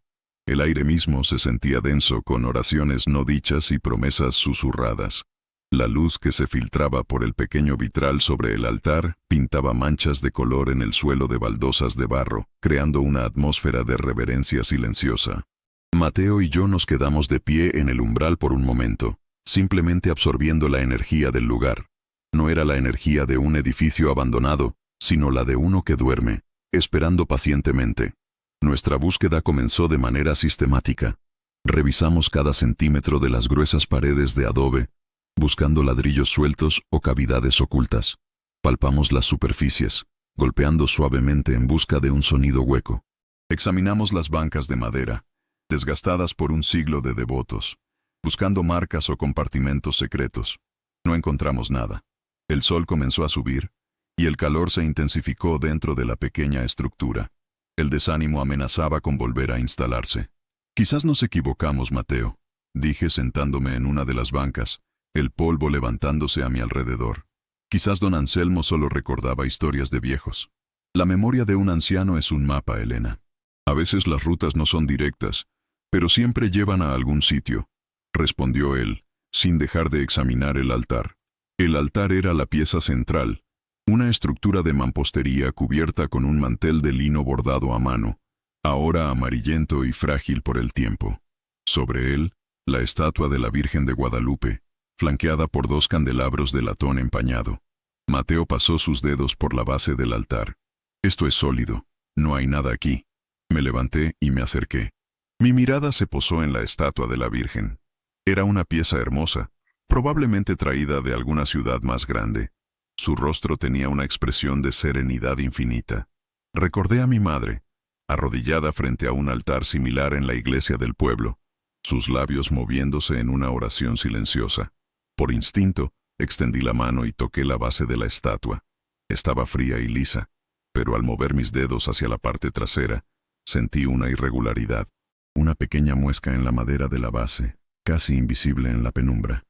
Speaker 1: El aire mismo se sentía denso con oraciones no dichas y promesas susurradas. La luz que se filtraba por el pequeño vitral sobre el altar pintaba manchas de color en el suelo de baldosas de barro, creando una atmósfera de reverencia silenciosa. Mateo y yo nos quedamos de pie en el umbral por un momento, simplemente absorbiendo la energía del lugar. No era la energía de un edificio abandonado, sino la de uno que duerme, esperando pacientemente. Nuestra búsqueda comenzó de manera sistemática. Revisamos cada centímetro de las gruesas paredes de adobe, buscando ladrillos sueltos o cavidades ocultas. Palpamos las superficies, golpeando suavemente en busca de un sonido hueco. Examinamos las bancas de madera, desgastadas por un siglo de devotos, buscando marcas o compartimentos secretos. No encontramos nada. El sol comenzó a subir, y el calor se intensificó dentro de la pequeña estructura. El desánimo amenazaba con volver a instalarse. Quizás nos equivocamos, Mateo, dije sentándome en una de las bancas, el polvo levantándose a mi alrededor. Quizás don Anselmo solo recordaba historias de viejos. La memoria de un anciano es un mapa, Elena. A veces las rutas no son directas, pero siempre llevan a algún sitio, respondió él, sin dejar de examinar el altar. El altar era la pieza central, una estructura de mampostería cubierta con un mantel de lino bordado a mano, ahora amarillento y frágil por el tiempo. Sobre él, la estatua de la Virgen de Guadalupe, flanqueada por 2 candelabros de latón empañado. Mateo pasó sus dedos por la base del altar. Esto es sólido, no hay nada aquí. Me levanté y me acerqué. Mi mirada se posó en la estatua de la Virgen. Era una pieza hermosa, probablemente traída de alguna ciudad más grande. Su rostro tenía una expresión de serenidad infinita. Recordé a mi madre, arrodillada frente a un altar similar en la iglesia del pueblo, sus labios moviéndose en una oración silenciosa. Por instinto, extendí la mano y toqué la base de la estatua. Estaba fría y lisa, pero al mover mis dedos hacia la parte trasera, sentí una irregularidad, una pequeña muesca en la madera de la base, casi invisible en la penumbra.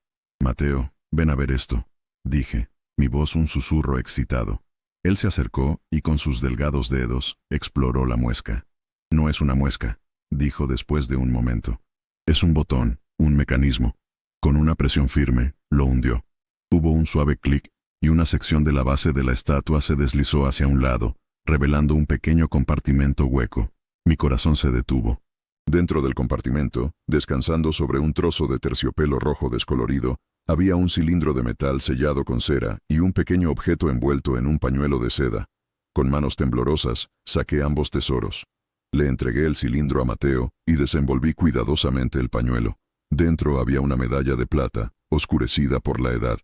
Speaker 1: Mateo, ven a ver esto, dije, mi voz un susurro excitado. Él se acercó y con sus delgados dedos exploró la muesca. No es una muesca, dijo después de un momento. Es un botón, un mecanismo. Con una presión firme, lo hundió. Hubo un suave clic y una sección de la base de la estatua se deslizó hacia un lado, revelando un pequeño compartimento hueco. Mi corazón se detuvo. Dentro del compartimento, descansando sobre un trozo de terciopelo rojo descolorido, había un cilindro de metal sellado con cera y un pequeño objeto envuelto en un pañuelo de seda. Con manos temblorosas, saqué ambos tesoros. Le entregué el cilindro a Mateo y desenvolví cuidadosamente el pañuelo. Dentro había una medalla de plata, oscurecida por la edad.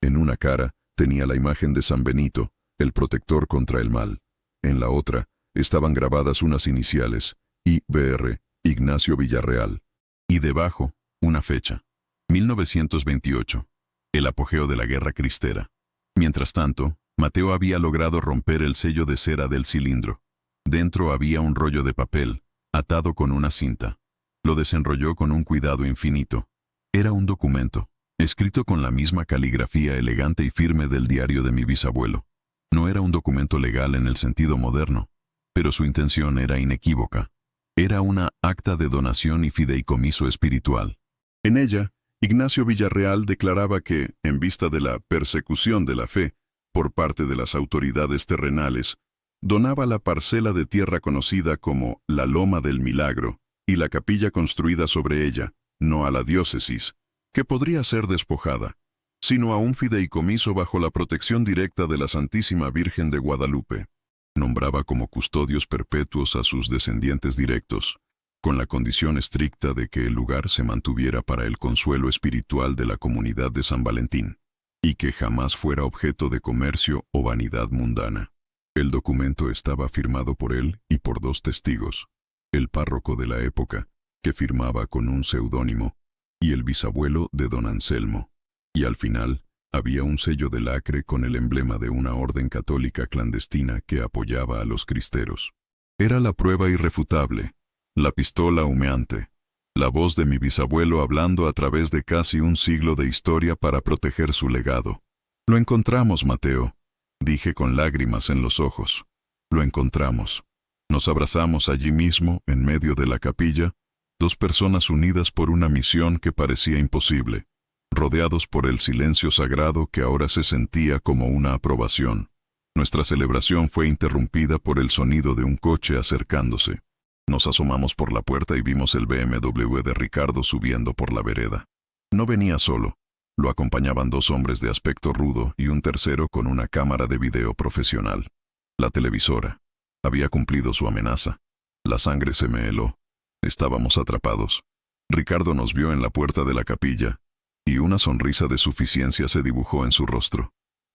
Speaker 1: En una cara tenía la imagen de San Benito, el protector contra el mal. En la otra estaban grabadas unas iniciales, I.B.R., Ignacio Villarreal. Y debajo, una fecha. 1928. El apogeo de la Guerra Cristera. Mientras tanto, Mateo había logrado romper el sello de cera del cilindro. Dentro había un rollo de papel, atado con una cinta. Lo desenrolló con un cuidado infinito. Era un documento, escrito con la misma caligrafía elegante y firme del diario de mi bisabuelo. No era un documento legal en el sentido moderno, pero su intención era inequívoca. Era una acta de donación y fideicomiso espiritual. En ella, Ignacio Villarreal declaraba que, en vista de la persecución de la fe por parte de las autoridades terrenales, donaba la parcela de tierra conocida como la Loma del Milagro y la capilla construida sobre ella, no a la diócesis, que podría ser despojada, sino a un fideicomiso bajo la protección directa de la Santísima Virgen de Guadalupe. Nombraba como custodios perpetuos a sus descendientes directos, con la condición estricta de que el lugar se mantuviera para el consuelo espiritual de la comunidad de San Valentín, y que jamás fuera objeto de comercio o vanidad mundana. El documento estaba firmado por él y por 2 testigos, el párroco de la época, que firmaba con un seudónimo, y el bisabuelo de don Anselmo, y al final había un sello de lacre con el emblema de una orden católica clandestina que apoyaba a los cristeros. Era la prueba irrefutable, la pistola humeante, la voz de mi bisabuelo hablando a través de casi un siglo de historia para proteger su legado. Lo encontramos, Mateo, dije con lágrimas en los ojos. Lo encontramos. Nos abrazamos allí mismo, en medio de la capilla, 2 personas unidas por una misión que parecía imposible, rodeados por el silencio sagrado que ahora se sentía como una aprobación. Nuestra celebración fue interrumpida por el sonido de un coche acercándose. Nos asomamos por la puerta y vimos el BMW de Ricardo subiendo por la vereda. No venía solo. Lo acompañaban 2 hombres de aspecto rudo y un tercero con una cámara de video profesional. La televisora. Había cumplido su amenaza. La sangre se me heló. Estábamos atrapados. Ricardo nos vio en la puerta de la capilla, y una sonrisa de suficiencia se dibujó en su rostro.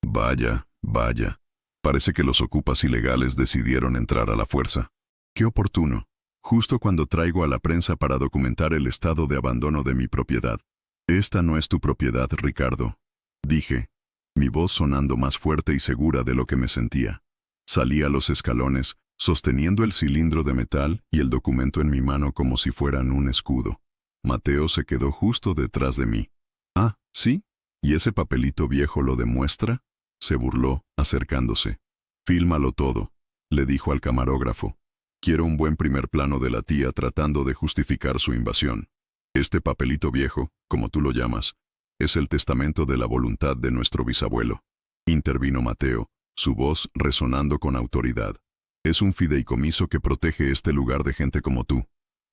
Speaker 1: Vaya, vaya. Parece que los ocupas ilegales decidieron entrar a la fuerza. Qué oportuno. Justo cuando traigo a la prensa para documentar el estado de abandono de mi propiedad. Esta no es tu propiedad, Ricardo, dije. mi voz sonando más fuerte y segura de lo que me sentía. Salí a los escalones, sosteniendo el cilindro de metal y el documento en mi mano como si fueran un escudo. Mateo se quedó justo detrás de mí. «Ah, ¿sí? ¿Y ese papelito viejo lo demuestra?», se burló, acercándose. «Fílmalo todo», le dijo al camarógrafo. «Quiero un buen primer plano de la tía tratando de justificar su invasión. Este papelito viejo, como tú lo llamas, es el testamento de la voluntad de nuestro bisabuelo», intervino Mateo, su voz resonando con autoridad. «Es un fideicomiso que protege este lugar de gente como tú».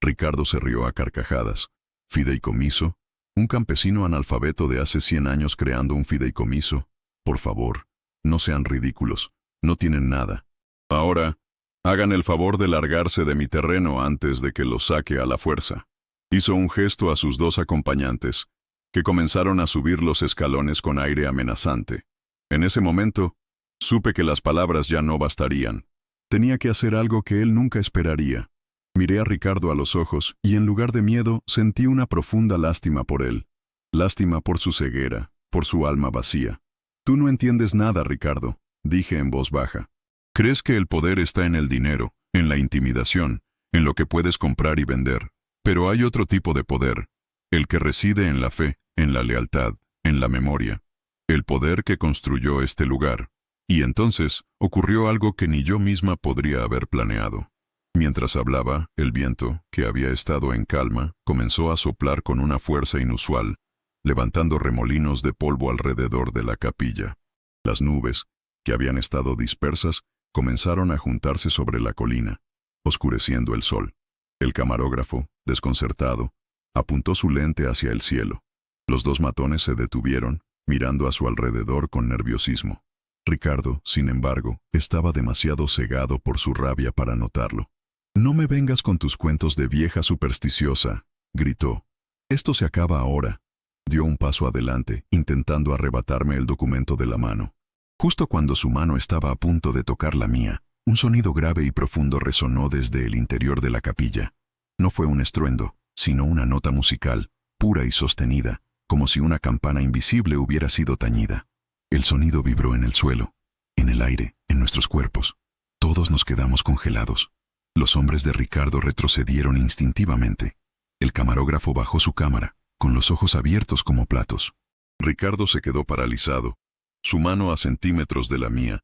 Speaker 1: Ricardo se rió a carcajadas. «¿Fideicomiso? ¿Un campesino analfabeto de hace 100 años creando un fideicomiso? Por favor, no sean ridículos, no tienen nada. Ahora, hagan el favor de largarse de mi terreno antes de que lo saque a la fuerza». Hizo un gesto a sus dos acompañantes, que comenzaron a subir los escalones con aire amenazante. En ese momento, supe que las palabras ya no bastarían. Tenía que hacer algo que él nunca esperaría. Miré a Ricardo a los ojos y en lugar de miedo sentí una profunda lástima por él. Lástima por su ceguera, por su alma vacía. «Tú no entiendes nada, Ricardo», dije en voz baja. «Crees que el poder está en el dinero, en la intimidación, en lo que puedes comprar y vender. Pero hay otro tipo de poder, el que reside en la fe, en la lealtad, en la memoria. El poder que construyó este lugar». Y entonces ocurrió algo que ni yo misma podría haber planeado. Mientras hablaba, el viento, que había estado en calma, comenzó a soplar con una fuerza inusual, levantando remolinos de polvo alrededor de la capilla. Las nubes, que habían estado dispersas, comenzaron a juntarse sobre la colina, oscureciendo el sol. El camarógrafo, desconcertado, apuntó su lente hacia el cielo. Los dos matones se detuvieron, mirando a su alrededor con nerviosismo. Ricardo, sin embargo, estaba demasiado cegado por su rabia para notarlo. «No me vengas con tus cuentos de vieja supersticiosa», gritó. «Esto se acaba ahora». Dio un paso adelante, intentando arrebatarme el documento de la mano. Justo cuando su mano estaba a punto de tocar la mía, un sonido grave y profundo resonó desde el interior de la capilla. No fue un estruendo, sino una nota musical, pura y sostenida, como si una campana invisible hubiera sido tañida. El sonido vibró en el suelo, en el aire, en nuestros cuerpos. Todos nos quedamos congelados. Los hombres de Ricardo retrocedieron instintivamente. El camarógrafo bajó su cámara, con los ojos abiertos como platos. Ricardo se quedó paralizado, su mano a centímetros de la mía,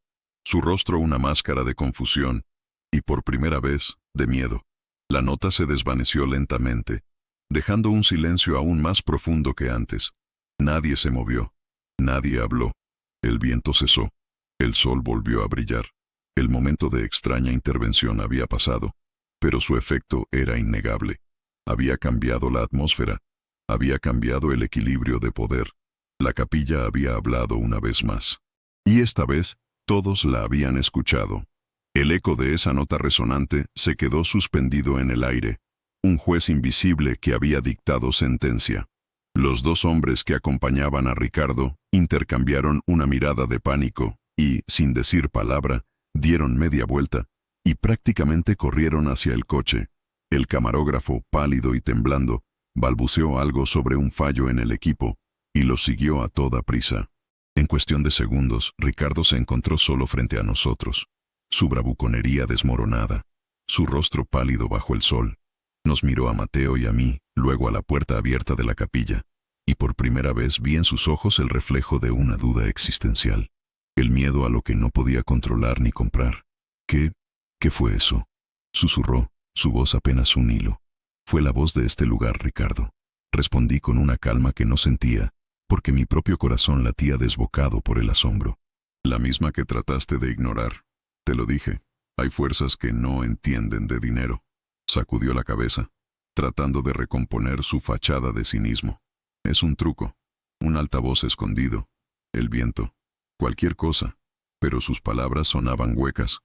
Speaker 1: su rostro una máscara de confusión, y por primera vez, de miedo. La nota se desvaneció lentamente, dejando un silencio aún más profundo que antes. Nadie se movió, nadie habló. El viento cesó, el sol volvió a brillar. El momento de extraña intervención había pasado, pero su efecto era innegable. Había cambiado la atmósfera, había cambiado el equilibrio de poder. La capilla había hablado una vez más. Y esta vez, todos la habían escuchado. El eco de esa nota resonante se quedó suspendido en el aire, un juez invisible que había dictado sentencia. Los dos hombres que acompañaban a Ricardo intercambiaron una mirada de pánico y, sin decir palabra, dieron media vuelta y prácticamente corrieron hacia el coche. El camarógrafo, pálido y temblando, balbuceó algo sobre un fallo en el equipo y lo siguió a toda prisa. En cuestión de segundos, Ricardo se encontró solo frente a nosotros, su bravuconería desmoronada, su rostro pálido bajo el sol. Nos miró a Mateo y a mí, luego a la puerta abierta de la capilla, y por primera vez vi en sus ojos el reflejo de una duda existencial, el miedo a lo que no podía controlar ni comprar. ¿Qué fue eso?, susurró, su voz apenas un hilo. «Fue la voz de este lugar, Ricardo», respondí con una calma que no sentía, porque mi propio corazón latía desbocado por el asombro. «La misma que trataste de ignorar. Te lo dije, hay fuerzas que no entienden de dinero». Sacudió la cabeza, tratando de recomponer su fachada de cinismo. «Es un truco, un altavoz escondido, el viento, cualquier cosa», pero sus palabras sonaban huecas,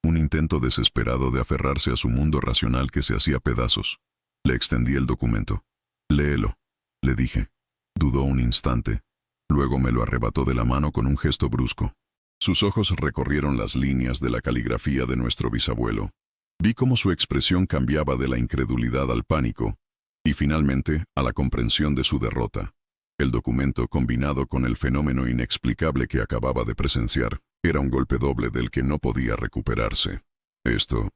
Speaker 1: un intento desesperado de aferrarse a su mundo racional que se hacía pedazos. Le extendí el documento. «Léelo», le dije. Dudó un instante, luego me lo arrebató de la mano con un gesto brusco. Sus ojos recorrieron las líneas de la caligrafía de nuestro bisabuelo. Vi cómo su expresión cambiaba de la incredulidad al pánico, y finalmente a la comprensión de su derrota. El documento, combinado con el fenómeno inexplicable que acababa de presenciar, era un golpe doble del que no podía recuperarse. Esto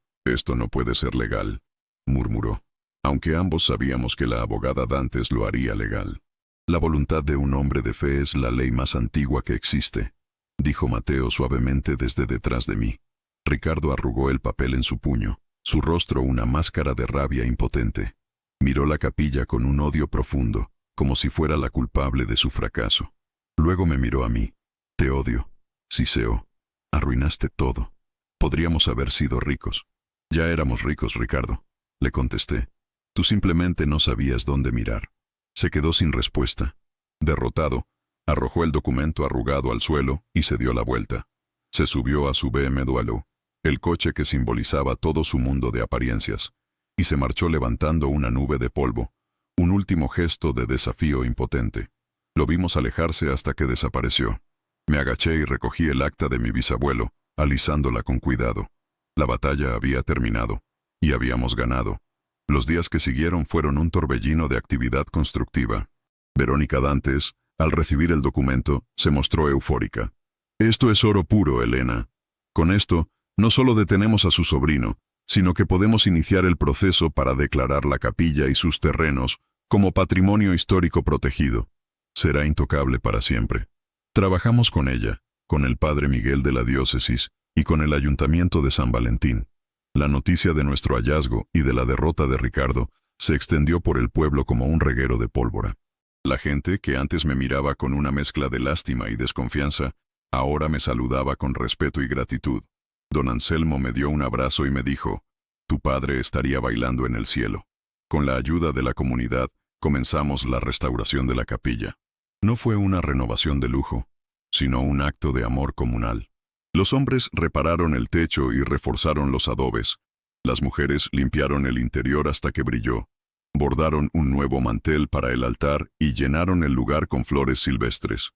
Speaker 1: no puede ser legal, murmuró, aunque ambos sabíamos que la abogada Dantes lo haría legal. La voluntad de un hombre de fe es la ley más antigua que existe, dijo Mateo suavemente desde detrás de mí. Ricardo arrugó el papel en su puño, su rostro una máscara de rabia impotente. Miró la capilla con un odio profundo, como si fuera la culpable de su fracaso. Luego me miró a mí. Te odio, Siseo. Arruinaste todo. Podríamos haber sido ricos. Ya éramos ricos, Ricardo, le contesté. Tú simplemente no sabías dónde mirar. Se quedó sin respuesta. Derrotado, arrojó el documento arrugado al suelo y se dio la vuelta. Se subió a su BMW, el coche que simbolizaba todo su mundo de apariencias, y se marchó levantando una nube de polvo, un último gesto de desafío impotente. Lo vimos alejarse hasta que desapareció. Me agaché y recogí el acta de mi bisabuelo, alisándola con cuidado. La batalla había terminado, y habíamos ganado. Los días que siguieron fueron un torbellino de actividad constructiva. Verónica Dantes, al recibir el documento, se mostró eufórica. Esto es oro puro, Elena. Con esto, no solo detenemos a su sobrino, sino que podemos iniciar el proceso para declarar la capilla y sus terrenos como patrimonio histórico protegido. Será intocable para siempre. Trabajamos con ella, con el padre Miguel de la diócesis y con el ayuntamiento de San Valentín. La noticia de nuestro hallazgo y de la derrota de Ricardo se extendió por el pueblo como un reguero de pólvora. La gente, que antes me miraba con una mezcla de lástima y desconfianza, ahora me saludaba con respeto y gratitud. Don Anselmo me dio un abrazo y me dijo, «Tu padre estaría bailando en el cielo». Con la ayuda de la comunidad, comenzamos la restauración de la capilla. No fue una renovación de lujo, sino un acto de amor comunal. Los hombres repararon el techo y reforzaron los adobes. Las mujeres limpiaron el interior hasta que brilló. Bordaron un nuevo mantel para el altar y llenaron el lugar con flores silvestres.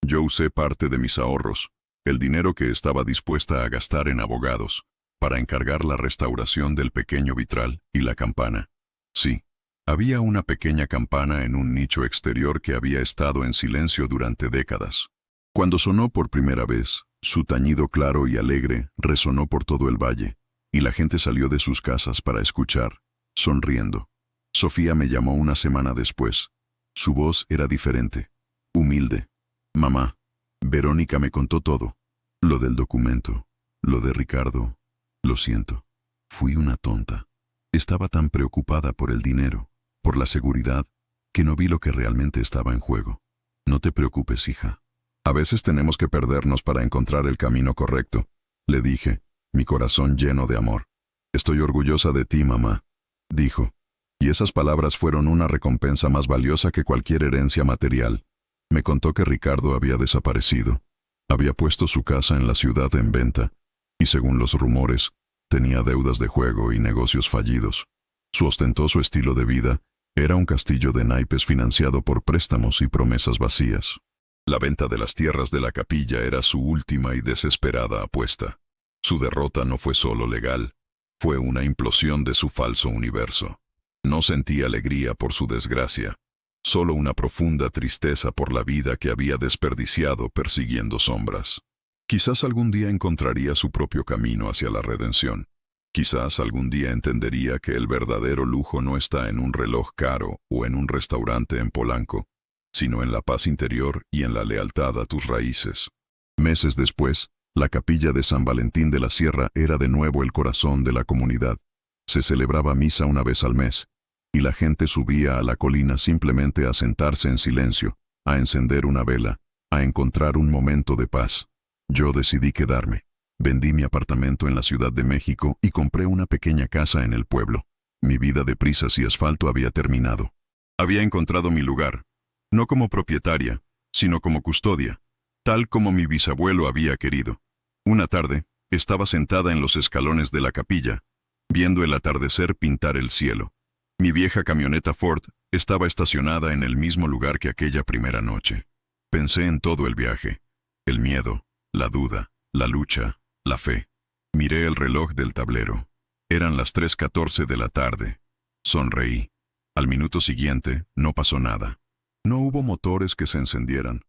Speaker 1: Yo usé parte de mis ahorros, el dinero que estaba dispuesta a gastar en abogados, para encargar la restauración del pequeño vitral y la campana. Sí, había una pequeña campana en un nicho exterior que había estado en silencio durante décadas. Cuando sonó por primera vez, su tañido claro y alegre resonó por todo el valle, y la gente salió de sus casas para escuchar, sonriendo. Sofía me llamó una semana después. Su voz era diferente, humilde. «Mamá, Verónica me contó todo. Lo del documento, lo de Ricardo. Lo siento. Fui una tonta. Estaba tan preocupada por el dinero, por la seguridad, que no vi lo que realmente estaba en juego. No te preocupes, hija. A veces tenemos que perdernos para encontrar el camino correcto», le dije, mi corazón lleno de amor. «Estoy orgullosa de ti, mamá», dijo. Y esas palabras fueron una recompensa más valiosa que cualquier herencia material. Me contó que Ricardo había desaparecido. Había puesto su casa en la ciudad en venta, y según los rumores, tenía deudas de juego y negocios fallidos. Su ostentoso estilo de vida era un castillo de naipes financiado por préstamos y promesas vacías. La venta de las tierras de la capilla era su última y desesperada apuesta. Su derrota no fue solo legal, fue una implosión de su falso universo. No sentí alegría por su desgracia, solo una profunda tristeza por la vida que había desperdiciado persiguiendo sombras. Quizás algún día encontraría su propio camino hacia la redención. Quizás algún día entendería que el verdadero lujo no está en un reloj caro o en un restaurante en Polanco, sino en la paz interior y en la lealtad a tus raíces. Meses después, la capilla de San Valentín de la Sierra era de nuevo el corazón de la comunidad. Se celebraba misa una vez al mes, y la gente subía a la colina simplemente a sentarse en silencio, a encender una vela, a encontrar un momento de paz. Yo decidí quedarme. Vendí mi apartamento en la Ciudad de México y compré una pequeña casa en el pueblo. Mi vida de prisas y asfalto había terminado. Había encontrado mi lugar, no como propietaria, sino como custodia, tal como mi bisabuelo había querido. Una tarde, estaba sentada en los escalones de la capilla, viendo el atardecer pintar el cielo. Mi vieja camioneta Ford estaba estacionada en el mismo lugar que aquella primera noche. Pensé en todo el viaje, el miedo, la duda, la lucha, la fe. Miré el reloj del tablero. Eran las 3:14 de la tarde. Sonreí. Al minuto siguiente, no pasó nada. No hubo motores que se encendieran.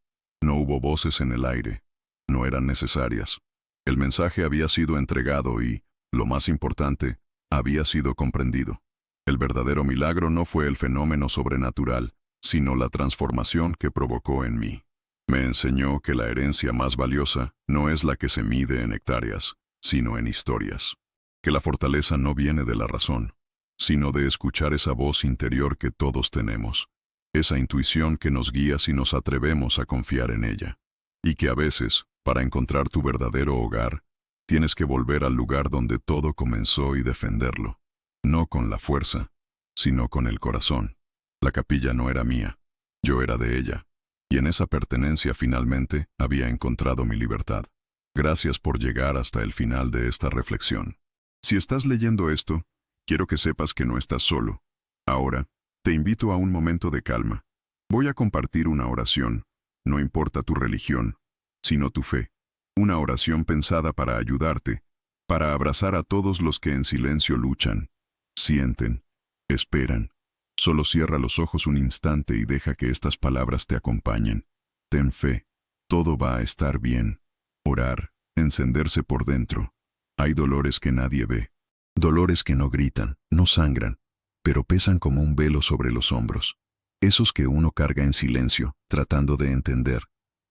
Speaker 1: No hubo voces en el aire. No eran necesarias. El mensaje había sido entregado y, lo más importante, había sido comprendido. El verdadero milagro no fue el fenómeno sobrenatural, sino la transformación que provocó en mí. Me enseñó que la herencia más valiosa no es la que se mide en hectáreas, sino en historias. Que la fortaleza no viene de la razón, sino de escuchar esa voz interior que todos tenemos, esa intuición que nos guía si nos atrevemos a confiar en ella. Y que a veces, para encontrar tu verdadero hogar, tienes que volver al lugar donde todo comenzó y defenderlo. No con la fuerza, sino con el corazón. La capilla no era mía, yo era de ella. Y en esa pertenencia finalmente había encontrado mi libertad. Gracias por llegar hasta el final de esta reflexión. Si estás leyendo esto, quiero que sepas que no estás solo. Ahora, te invito a un momento de calma. Voy a compartir una oración, no importa tu religión, sino tu fe. Una oración pensada para ayudarte, para abrazar a todos los que en silencio luchan, sienten, esperan. Solo cierra los ojos un instante y deja que estas palabras te acompañen. Ten fe, todo va a estar bien. Orar, encenderse por dentro. Hay dolores que nadie ve. Dolores que no gritan, no sangran, pero pesan como un velo sobre los hombros. Esos que uno carga en silencio, tratando de entender,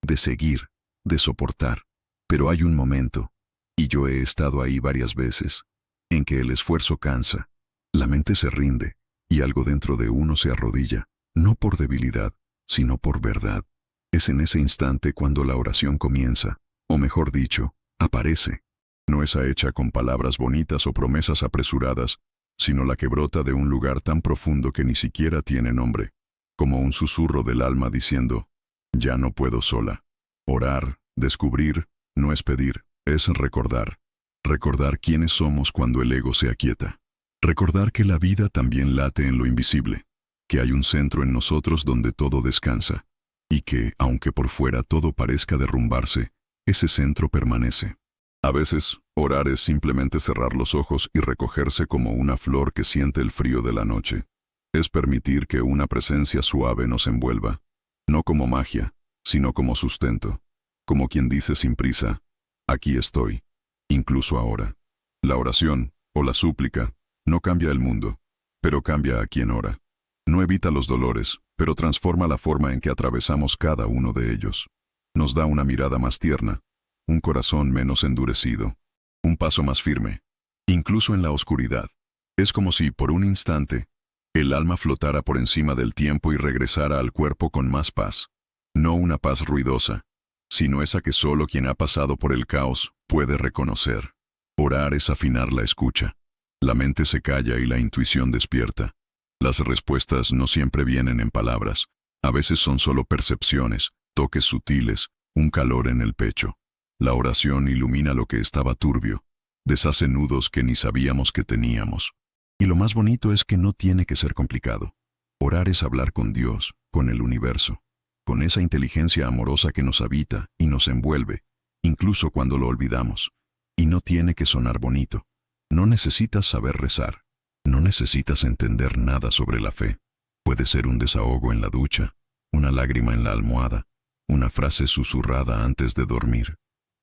Speaker 1: de seguir, de soportar. Pero hay un momento, y yo he estado ahí varias veces, en que el esfuerzo cansa, la mente se rinde, y algo dentro de uno se arrodilla, no por debilidad, sino por verdad. Es en ese instante cuando la oración comienza, o mejor dicho, aparece. No esa hecha con palabras bonitas o promesas apresuradas, sino la que brota de un lugar tan profundo que ni siquiera tiene nombre, como un susurro del alma diciendo, ya no puedo sola. Orar, descubrir, no es pedir, es recordar. Recordar quiénes somos cuando el ego se aquieta. Recordar que la vida también late en lo invisible, que hay un centro en nosotros donde todo descansa, y que, aunque por fuera todo parezca derrumbarse, ese centro permanece. A veces, orar es simplemente cerrar los ojos y recogerse como una flor que siente el frío de la noche. Es permitir que una presencia suave nos envuelva, no como magia, sino como sustento, como quien dice sin prisa, aquí estoy, incluso ahora. La oración, o la súplica, no cambia el mundo, pero cambia a quien ora. No evita los dolores, pero transforma la forma en que atravesamos cada uno de ellos. Nos da una mirada más tierna, un corazón menos endurecido, un paso más firme, incluso en la oscuridad. Es como si, por un instante, el alma flotara por encima del tiempo y regresara al cuerpo con más paz. No una paz ruidosa, sino esa que solo quien ha pasado por el caos puede reconocer. Orar es afinar la escucha. La mente se calla y la intuición despierta. Las respuestas no siempre vienen en palabras. A veces son solo percepciones, toques sutiles, un calor en el pecho. La oración ilumina lo que estaba turbio, deshace nudos que ni sabíamos que teníamos. Y lo más bonito es que no tiene que ser complicado. Orar es hablar con Dios, con el universo, con esa inteligencia amorosa que nos habita y nos envuelve, incluso cuando lo olvidamos. Y no tiene que sonar bonito. No necesitas saber rezar. No necesitas entender nada sobre la fe. Puede ser un desahogo en la ducha, una lágrima en la almohada, una frase susurrada antes de dormir.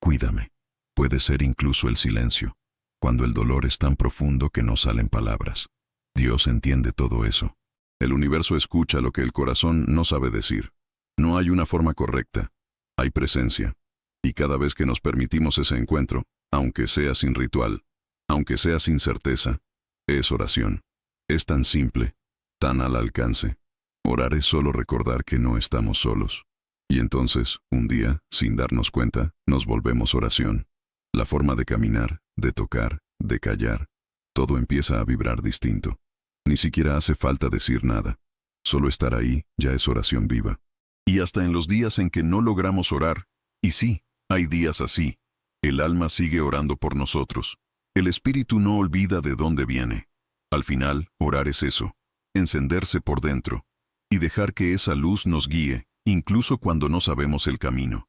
Speaker 1: Cuídame. Puede ser incluso el silencio, cuando el dolor es tan profundo que no salen palabras. Dios entiende todo eso. El universo escucha lo que el corazón no sabe decir. No hay una forma correcta. Hay presencia. Y cada vez que nos permitimos ese encuentro, aunque sea sin ritual, aunque sea sin certeza, es oración. Es tan simple, tan al alcance. Orar es solo recordar que no estamos solos. Y entonces, un día, sin darnos cuenta, nos volvemos oración. La forma de caminar, de tocar, de callar, todo empieza a vibrar distinto. Ni siquiera hace falta decir nada. Solo estar ahí ya es oración viva. Y hasta en los días en que no logramos orar, y sí, hay días así, el alma sigue orando por nosotros. El espíritu no olvida de dónde viene. Al final, orar es eso, encenderse por dentro, y dejar que esa luz nos guíe, incluso cuando no sabemos el camino.